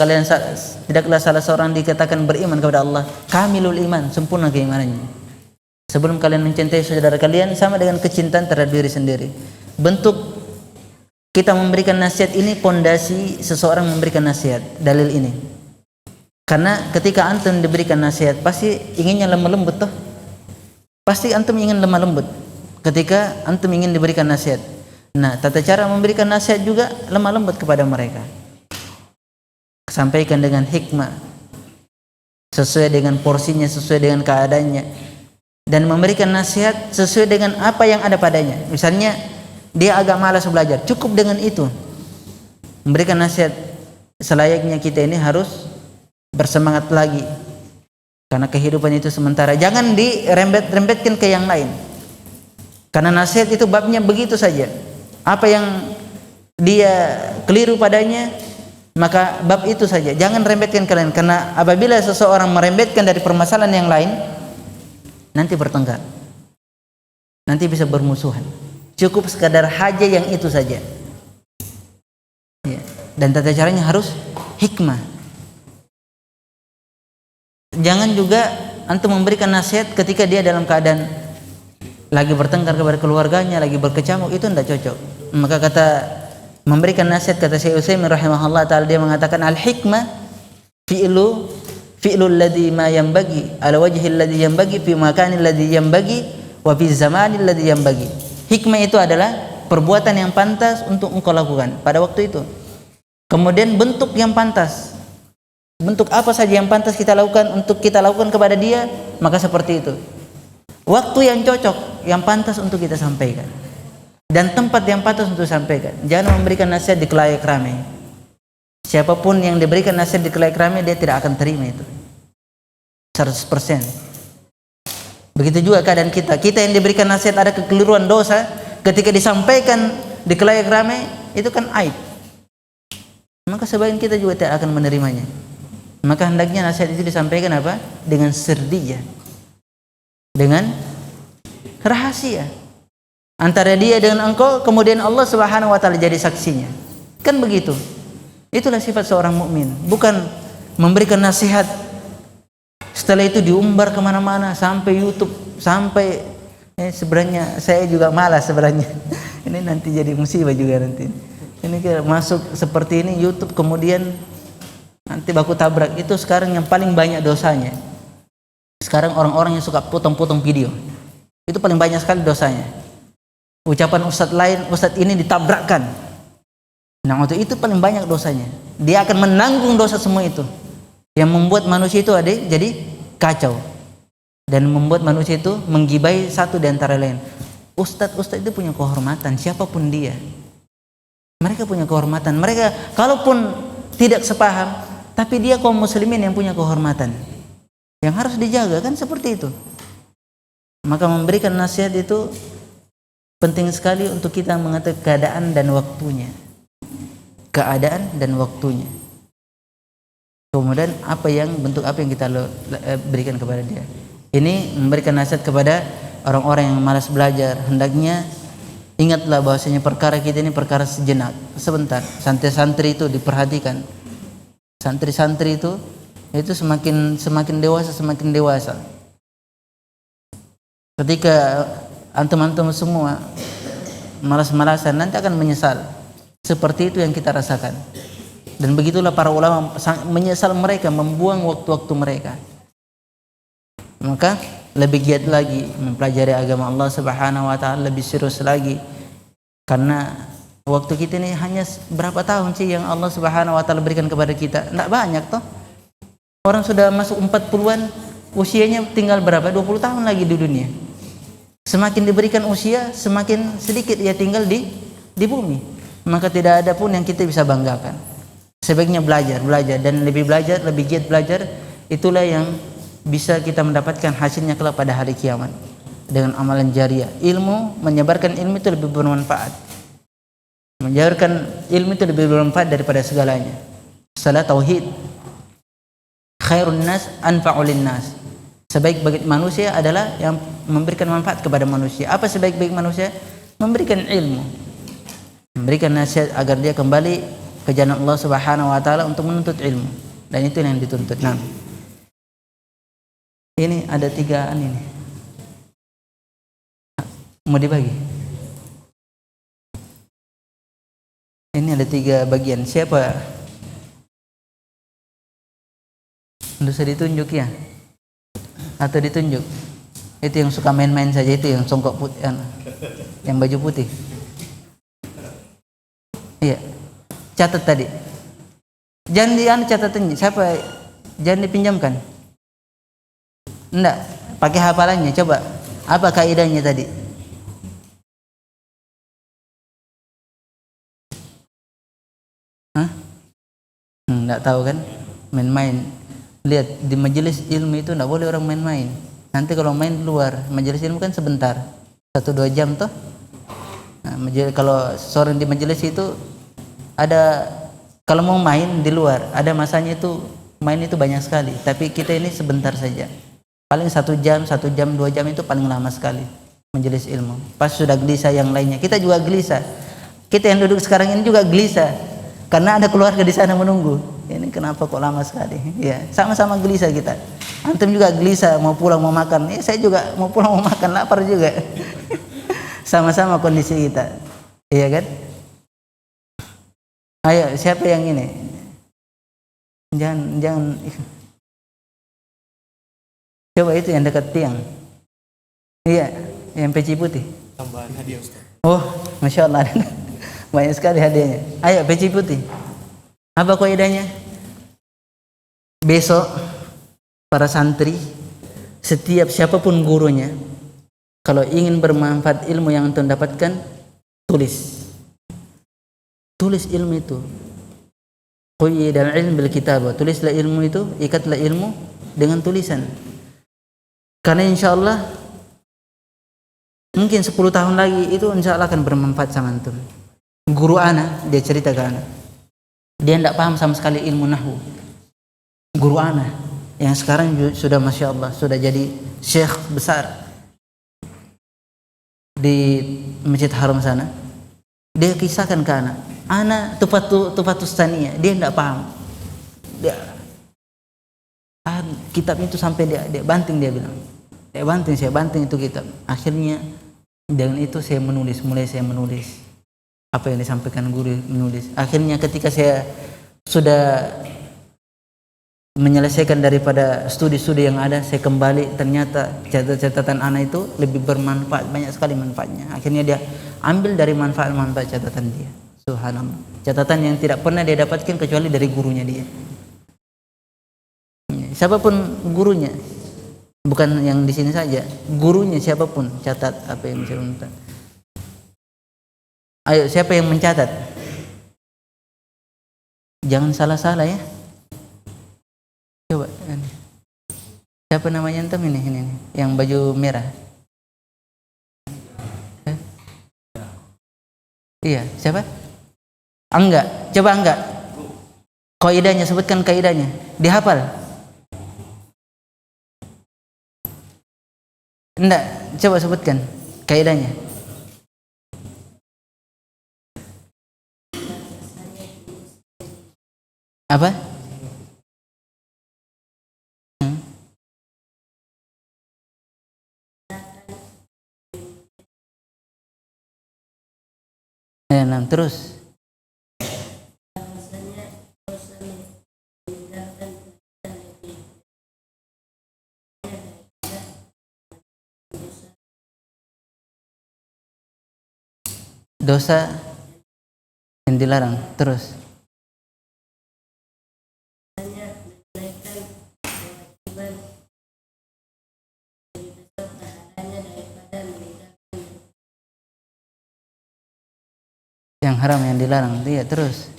salah seorang dikatakan beriman kepada Allah kamilul iman, sempurna keimanannya, sebelum kalian mencintai saudara kalian sama dengan kecintaan terhadap diri sendiri. Bentuk kita memberikan nasihat ini pondasi seseorang memberikan nasihat, dalil ini. Karena ketika antum diberikan nasihat pasti inginnya lemah lembut toh. Pasti antum ingin lemah lembut ketika antum ingin diberikan nasihat. Nah, tata cara memberikan nasihat juga lemah lembut kepada mereka. Sampaikan dengan hikmah, sesuai dengan porsinya, sesuai dengan keadaannya, dan memberikan nasihat sesuai dengan apa yang ada padanya. Misalnya dia agak malas belajar, cukup dengan itu. Memberikan nasihat selayaknya kita ini harus bersemangat lagi, karena kehidupan itu sementara. Jangan dirembet-rembetkan ke yang lain, karena nasihat itu babnya begitu saja. Apa yang dia keliru padanya, maka bab itu saja, jangan rembetkan ke lain. Karena apabila seseorang merembetkan dari permasalahan yang lain, nanti bertengkar, nanti bisa bermusuhan. Cukup sekadar haja yang itu saja ya. Dan tata caranya harus hikmah. Jangan juga antum memberikan nasihat ketika dia dalam keadaan lagi bertengkar kepada keluarganya, lagi berkecamuk, itu tidak cocok. Maka kata memberikan nasihat, kata Syekh Utsaimin rahimahullah taala, dia mengatakan al-hikmah fi'lul ladzi ma yanbaghi ala wajhi alladzi yanbaghi fi makani alladzi yanbaghi wa fi zamani alladzi yanbaghi. Hikmah itu adalah perbuatan yang pantas untuk engkau lakukan pada waktu itu. Kemudian bentuk yang pantas, bentuk apa saja yang pantas kita lakukan untuk kita lakukan kepada dia, maka seperti itu. Waktu yang cocok, yang pantas untuk kita sampaikan, dan tempat yang pantas untuk sampaikan. Jangan memberikan nasihat di khalayak ramai. Siapapun yang diberikan nasihat di khalayak ramai, dia tidak akan terima itu 100%. Begitu juga keadaan kita. Kita yang diberikan nasihat ada kekeliruan dosa, ketika disampaikan di khalayak ramai, itu kan aib. Maka sebagian kita juga tidak akan menerimanya. Maka hendaknya nasihat itu disampaikan apa? Dengan sirriyah, dengan rahasia antara dia dengan engkau, kemudian Allah Subhanahu wa taala jadi saksinya. Kan begitu. Itulah sifat seorang mukmin, bukan memberikan nasihat setelah itu diumbar kemana-mana sampai YouTube, sampai sebenarnya saya juga malas sebenarnya. Ini nanti jadi musibah juga nanti. Ini masuk seperti ini YouTube, kemudian nanti baku tabrak. Itu sekarang yang paling banyak dosanya. Sekarang orang-orang yang suka potong-potong video, itu paling banyak sekali dosanya. Ucapan ustadz lain, ustadz ini ditabrakkan. Nah, itu paling banyak dosanya. Dia akan menanggung dosa semua itu. Yang membuat manusia itu jadi kacau. Dan membuat manusia itu menggibai satu di antara lain. Ustadz itu punya kehormatan, siapapun dia. Mereka punya kehormatan. Mereka kalaupun tidak sepaham, tapi dia kaum muslimin yang punya kehormatan. Yang harus dijaga, kan seperti itu. Maka memberikan nasihat itu penting sekali untuk kita mengetahui keadaan dan waktunya. Keadaan dan waktunya. Kemudian bentuk apa yang kita berikan kepada dia. Ini memberikan nasihat kepada orang-orang yang malas belajar. Hendaknya ingatlah bahwasanya perkara kita ini perkara sejenak, sebentar. Santri-santri itu diperhatikan. Santri-santri itu semakin dewasa. Ketika antum-antum semua malas-malasan, nanti akan menyesal. Seperti itu yang kita rasakan. Dan begitulah para ulama menyesal mereka membuang waktu-waktu mereka. Maka lebih giat lagi mempelajari agama Allah Subhanahu wa taala, lebih serius lagi. Karena waktu kita ini hanya berapa tahun sih yang Allah Subhanahu wa taala berikan kepada kita? Enggak banyak toh. Orang sudah masuk 40-an, usianya tinggal berapa? 20 tahun lagi di dunia. Semakin diberikan usia, semakin sedikit ia tinggal di bumi. Maka tidak ada pun yang kita bisa banggakan. Sebaiknya belajar dan lebih giat belajar. Itulah yang bisa kita mendapatkan hasilnya kelak pada hari kiamat dengan amalan jariah. Menyebarkan ilmu itu lebih bermanfaat. Menyebarkan ilmu itu lebih bermanfaat daripada segalanya. Salah tauhid. Khairun nas anfa'ul nas. Sebaik-baik manusia adalah yang memberikan manfaat kepada manusia. Apa sebaik-baik manusia? Memberikan ilmu. Memberikan nasihat agar dia kembali ke jalan Allah Subhanahu wa taala untuk menuntut ilmu. Dan itu yang dituntut. Nah, ini ada 3 ini. Mau dibagi? Ini ada 3 bagian. Siapa? Bisa ditunjuk ya? Atau ditunjuk? Itu yang suka main-main saja, itu yang songkok putih, yang baju putih. Iya, catat tadi. Jangan catatannya. Siapa? Jangan dipinjamkan. Enggak, pakai hafalannya. Coba, apa kaidahnya tadi? Hah? Enggak tahu kan? Main-main. Lihat di majelis ilmu itu enggak boleh orang main-main. Nanti kalau main di luar, majelis ilmu kan sebentar, 1-2 jam toh. Nah, kalau seorang di majelis itu ada, kalau mau main di luar ada masanya, itu main itu banyak sekali, tapi kita ini sebentar saja, paling 1 jam, 2 jam itu paling lama sekali majelis ilmu. Pas sudah gelisah yang lainnya, kita juga gelisah. Kita yang duduk sekarang ini juga gelisah karena ada keluarga di sana menunggu. Ini kenapa kok lama sekali? Ya, sama-sama gelisah kita. Antum juga gelisah mau pulang mau makan. Ya, saya juga mau pulang mau makan, lapar juga. Sama-sama kondisi kita, iya kan? Ayo, siapa yang ini? Jangan. Coba itu yang dekat tiang. Iya, yang peci putih. Tambahan hadiah Ustaz. Oh, masya Allah, banyak sekali hadiahnya. Ayo, peci putih. Apa kaidahnya? Besok para santri, setiap siapapun gurunya, kalau ingin bermanfaat ilmu yang antum dapatkan, tulis ilmu itu. Quyidal ilm bil kitabah. Tulislah ilmu itu, ikatlah ilmu dengan tulisan. Karena insya Allah mungkin 10 tahun lagi itu insya Allah akan bermanfaat sama antum. Guru ana, dia cerita ke ana, dia tidak paham sama sekali ilmu nahwu. Guru ana yang sekarang sudah masya Allah sudah jadi syekh besar di Masjid Haram sana, dia kisahkan ke ana ana tufatus tania, dia tidak paham. Dia kitab itu sampai dia banting, dia bilang. Saya banting itu kitab. Akhirnya dengan itu mulai saya menulis apa yang disampaikan guru, menulis. Akhirnya ketika saya sudah menyelesaikan daripada studi-studi yang ada, saya kembali, ternyata catatan anak itu lebih bermanfaat, banyak sekali manfaatnya. Akhirnya dia ambil dari manfaat-manfaat catatan dia. Subhanallah, catatan yang tidak pernah dia dapatkan kecuali dari gurunya dia. Siapapun gurunya, bukan yang di sini saja, gurunya siapapun catat apa yang saya minta. Ayo, siapa yang mencatat? Jangan salah-salah ya. Coba, siapa namanya antum ini yang baju merah? Iya, siapa? Angga, coba Angga. Kaidahnya, sebutkan kaidahnya. Dihafal? Enggak, coba sebutkan kaidahnya. Apa? Nah, terus dosa yang dilarang, terus yang haram yang dilarang, iya, terus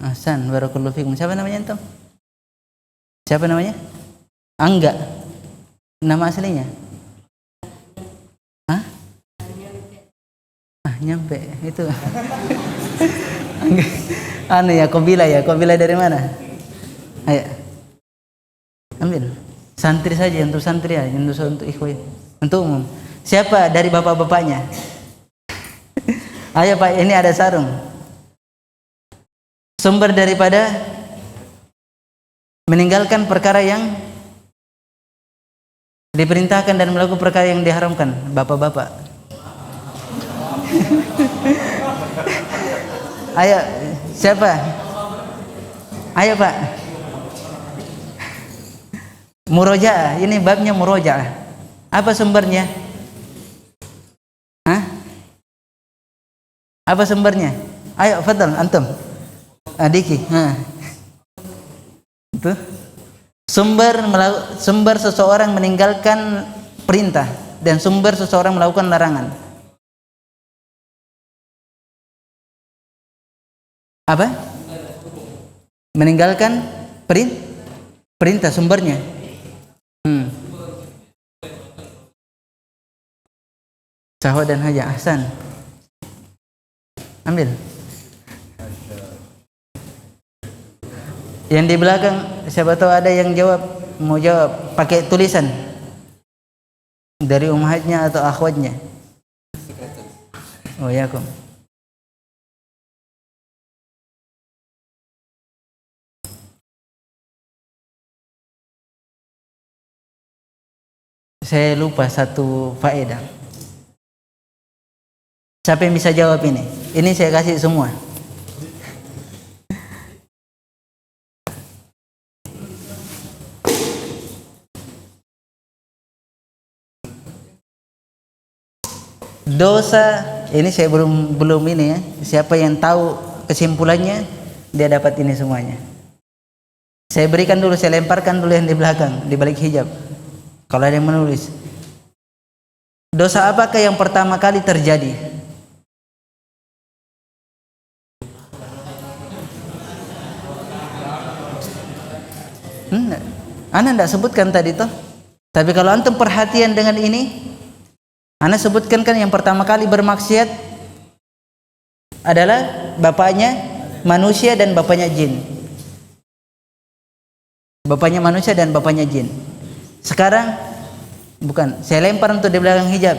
Ahsan, barakallahu fikum. Siapa namanya antum? Siapa namanya? Angga. Nama aslinya? Hah? Nyampe itu. Anu ya, Kobila ya. Kobila dari mana? Ayo. Ambil. Santri saja, untuk santri ya, untuk ikhwan, untuk umum. Siapa dari bapak-bapaknya? Ayo Pak, ini ada sarung. Sumber daripada meninggalkan perkara yang diperintahkan dan melakukan perkara yang diharamkan, bapak-bapak. Ayo, siapa? Ayo Pak. Murojaah, ini babnya murojaah. Apa sumbernya? Hah? Apa sumbernya? Ayo, fadal antum. Adiki, itu sumber seseorang meninggalkan perintah dan sumber seseorang melakukan larangan. Apa? Meninggalkan perintah, sumbernya. Syahwat dan haja. Ahsan. Ambil. Yang di belakang, siapa tahu ada yang mau jawab pakai tulisan dari ummahatnya atau akhwatnya. Oh ya, Kom. Saya lupa satu faedah. Siapa yang bisa jawab ini? Ini saya kasih semua. Dosa ini saya belum ini ya. Siapa yang tahu kesimpulannya, dia dapat ini semuanya. Saya berikan dulu, saya lemparkan dulu yang di belakang, di balik hijab. Kalau ada yang menulis. Dosa apakah yang pertama kali terjadi? Ana tidak sebutkan tadi toh. Tapi kalau antum perhatian dengan ini, Ana sebutkan kan yang pertama kali bermaksiat adalah bapaknya manusia dan bapaknya jin. Bapaknya manusia dan bapaknya jin. Sekarang bukan, saya lempar untuk di belakang hijab.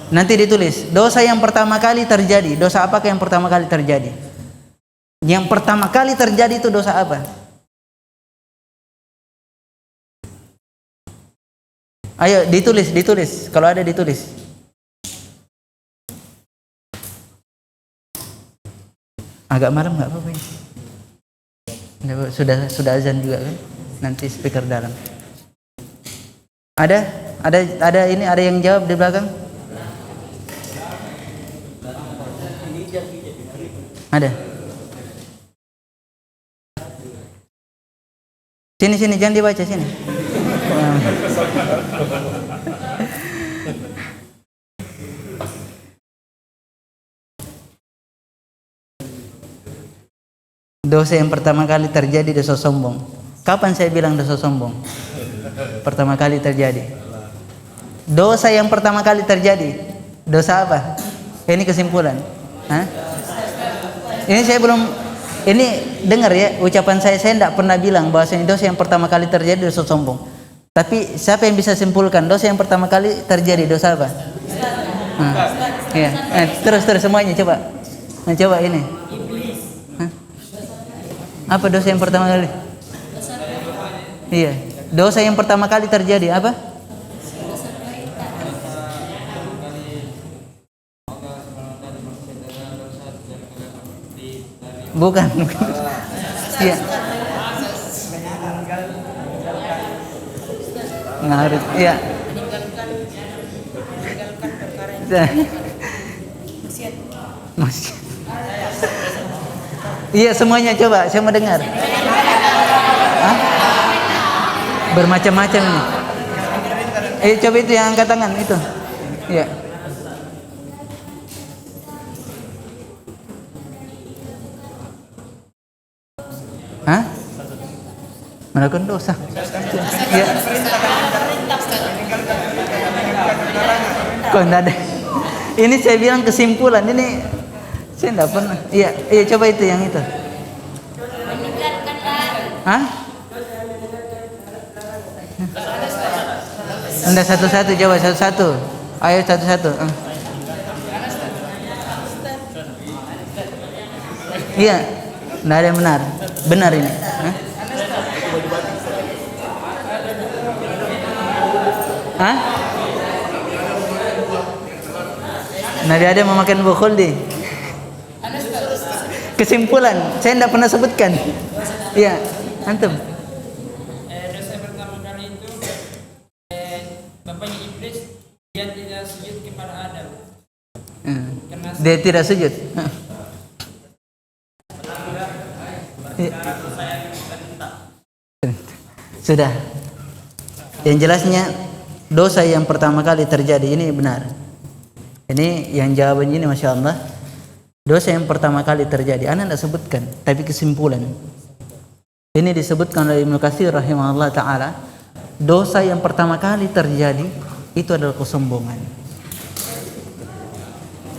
Nanti ditulis dosa yang pertama kali terjadi. Dosa apakah yang pertama kali terjadi? Yang pertama kali terjadi itu dosa apa? Ayo ditulis. Kalau ada ditulis. Agak malam nggak apa-apa ini. Sudah azan juga kan? Nanti speaker dalam. Ada ini, ada yang jawab di belakang? Ada. Sini jangan dibaca sini. Dosa yang pertama kali terjadi dosa sombong. Kapan saya bilang dosa sombong? Pertama kali terjadi. Dosa yang pertama kali terjadi. Dosa apa? Ini kesimpulan. Hah? Ini saya belum. Ini dengar ya ucapan saya tidak pernah bilang bahwasanya dosa yang pertama kali terjadi dosa sombong. Tapi siapa yang bisa simpulkan dosa yang pertama kali terjadi dosa apa? Ya. Terus semuanya coba. Coba ini. Apa dosa yang pertama kali? Iya, dosa yang pertama kali terjadi apa? Bukan. Iya. Ngarit. Iya. Maksiat. Iya semuanya coba, saya mau dengar. Hah? Bermacam-macam ini. Coba itu yang angkat tangan itu. Iya. Hah? Melakukan dosa. Iya. Kok enggak ada? Ini saya bilang kesimpulan ini. Saya enggak pernah. Iya, coba itu yang itu. Hah? Anda satu-satu, coba satu-satu. Ayo satu-satu. Iya, enggak ada yang benar. Benar ini. Hah? Nabi Adam memakan bukhul di. Kesimpulan, saya tidak pernah sebutkan. Iya, antum. Dosa pertama kali itu bapaknya iblis, dia tidak sujud kepada Adam. Dia tidak sujud. Sudah. Yang jelasnya dosa yang pertama kali terjadi ini benar. Ini yang jawabannya ini Masya Allah. Dosa yang pertama kali terjadi, Anda tidak sebutkan, tapi kesimpulan. Ini disebutkan oleh Ibnu Katsir rahimahullah ta'ala. Dosa yang pertama kali terjadi, itu adalah kesombongan.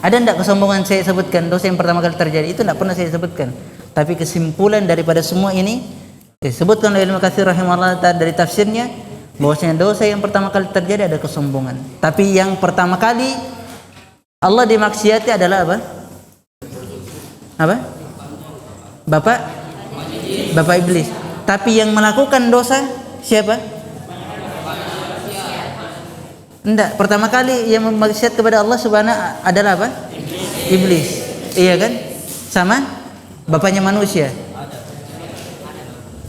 Ada tidak kesombongan saya sebutkan, dosa yang pertama kali terjadi, itu tidak pernah saya sebutkan. Tapi kesimpulan daripada semua ini, disebutkan oleh Ibnu Katsir rahimahullah ta'ala dari tafsirnya, bahwasanya dosa yang pertama kali terjadi adalah kesombongan. Tapi yang pertama kali, Allah dimaksiati adalah apa? Apa? Bapak iblis. Tapi yang melakukan dosa siapa? Enggak, pertama kali yang memaksiat kepada Allah Subhanahu adalah apa? Iblis. Iya kan? Sama bapaknya manusia.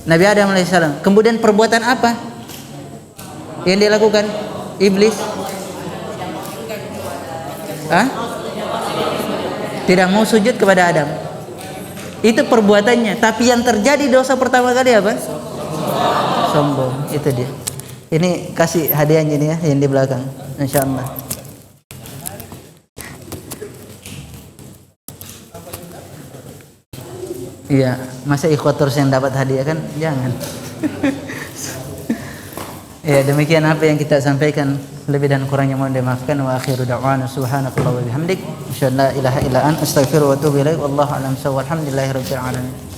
Nabi Adam alaihissalam. Kemudian perbuatan apa yang dia lakukan? Iblis. Tidak mau sujud kepada Adam. Itu perbuatannya. Tapi yang terjadi dosa pertama kali apa? Sombong. Itu dia. Ini kasih hadiahnya nih ya, yang di belakang. Insyaallah. Iya, masa ikhwat terus yang dapat hadiah kan? Jangan. Ya, demikian apa yang kita sampaikan, lebih dan kurangnya mohon dimaafkan. Wa akhiru da'wana subhanakallah wa bihamdik asyhadu an la ilaha illa anta astaghfiruka wa atubu ilaik. Wallahu a'lam. Alhamdulillahirabbil alamin.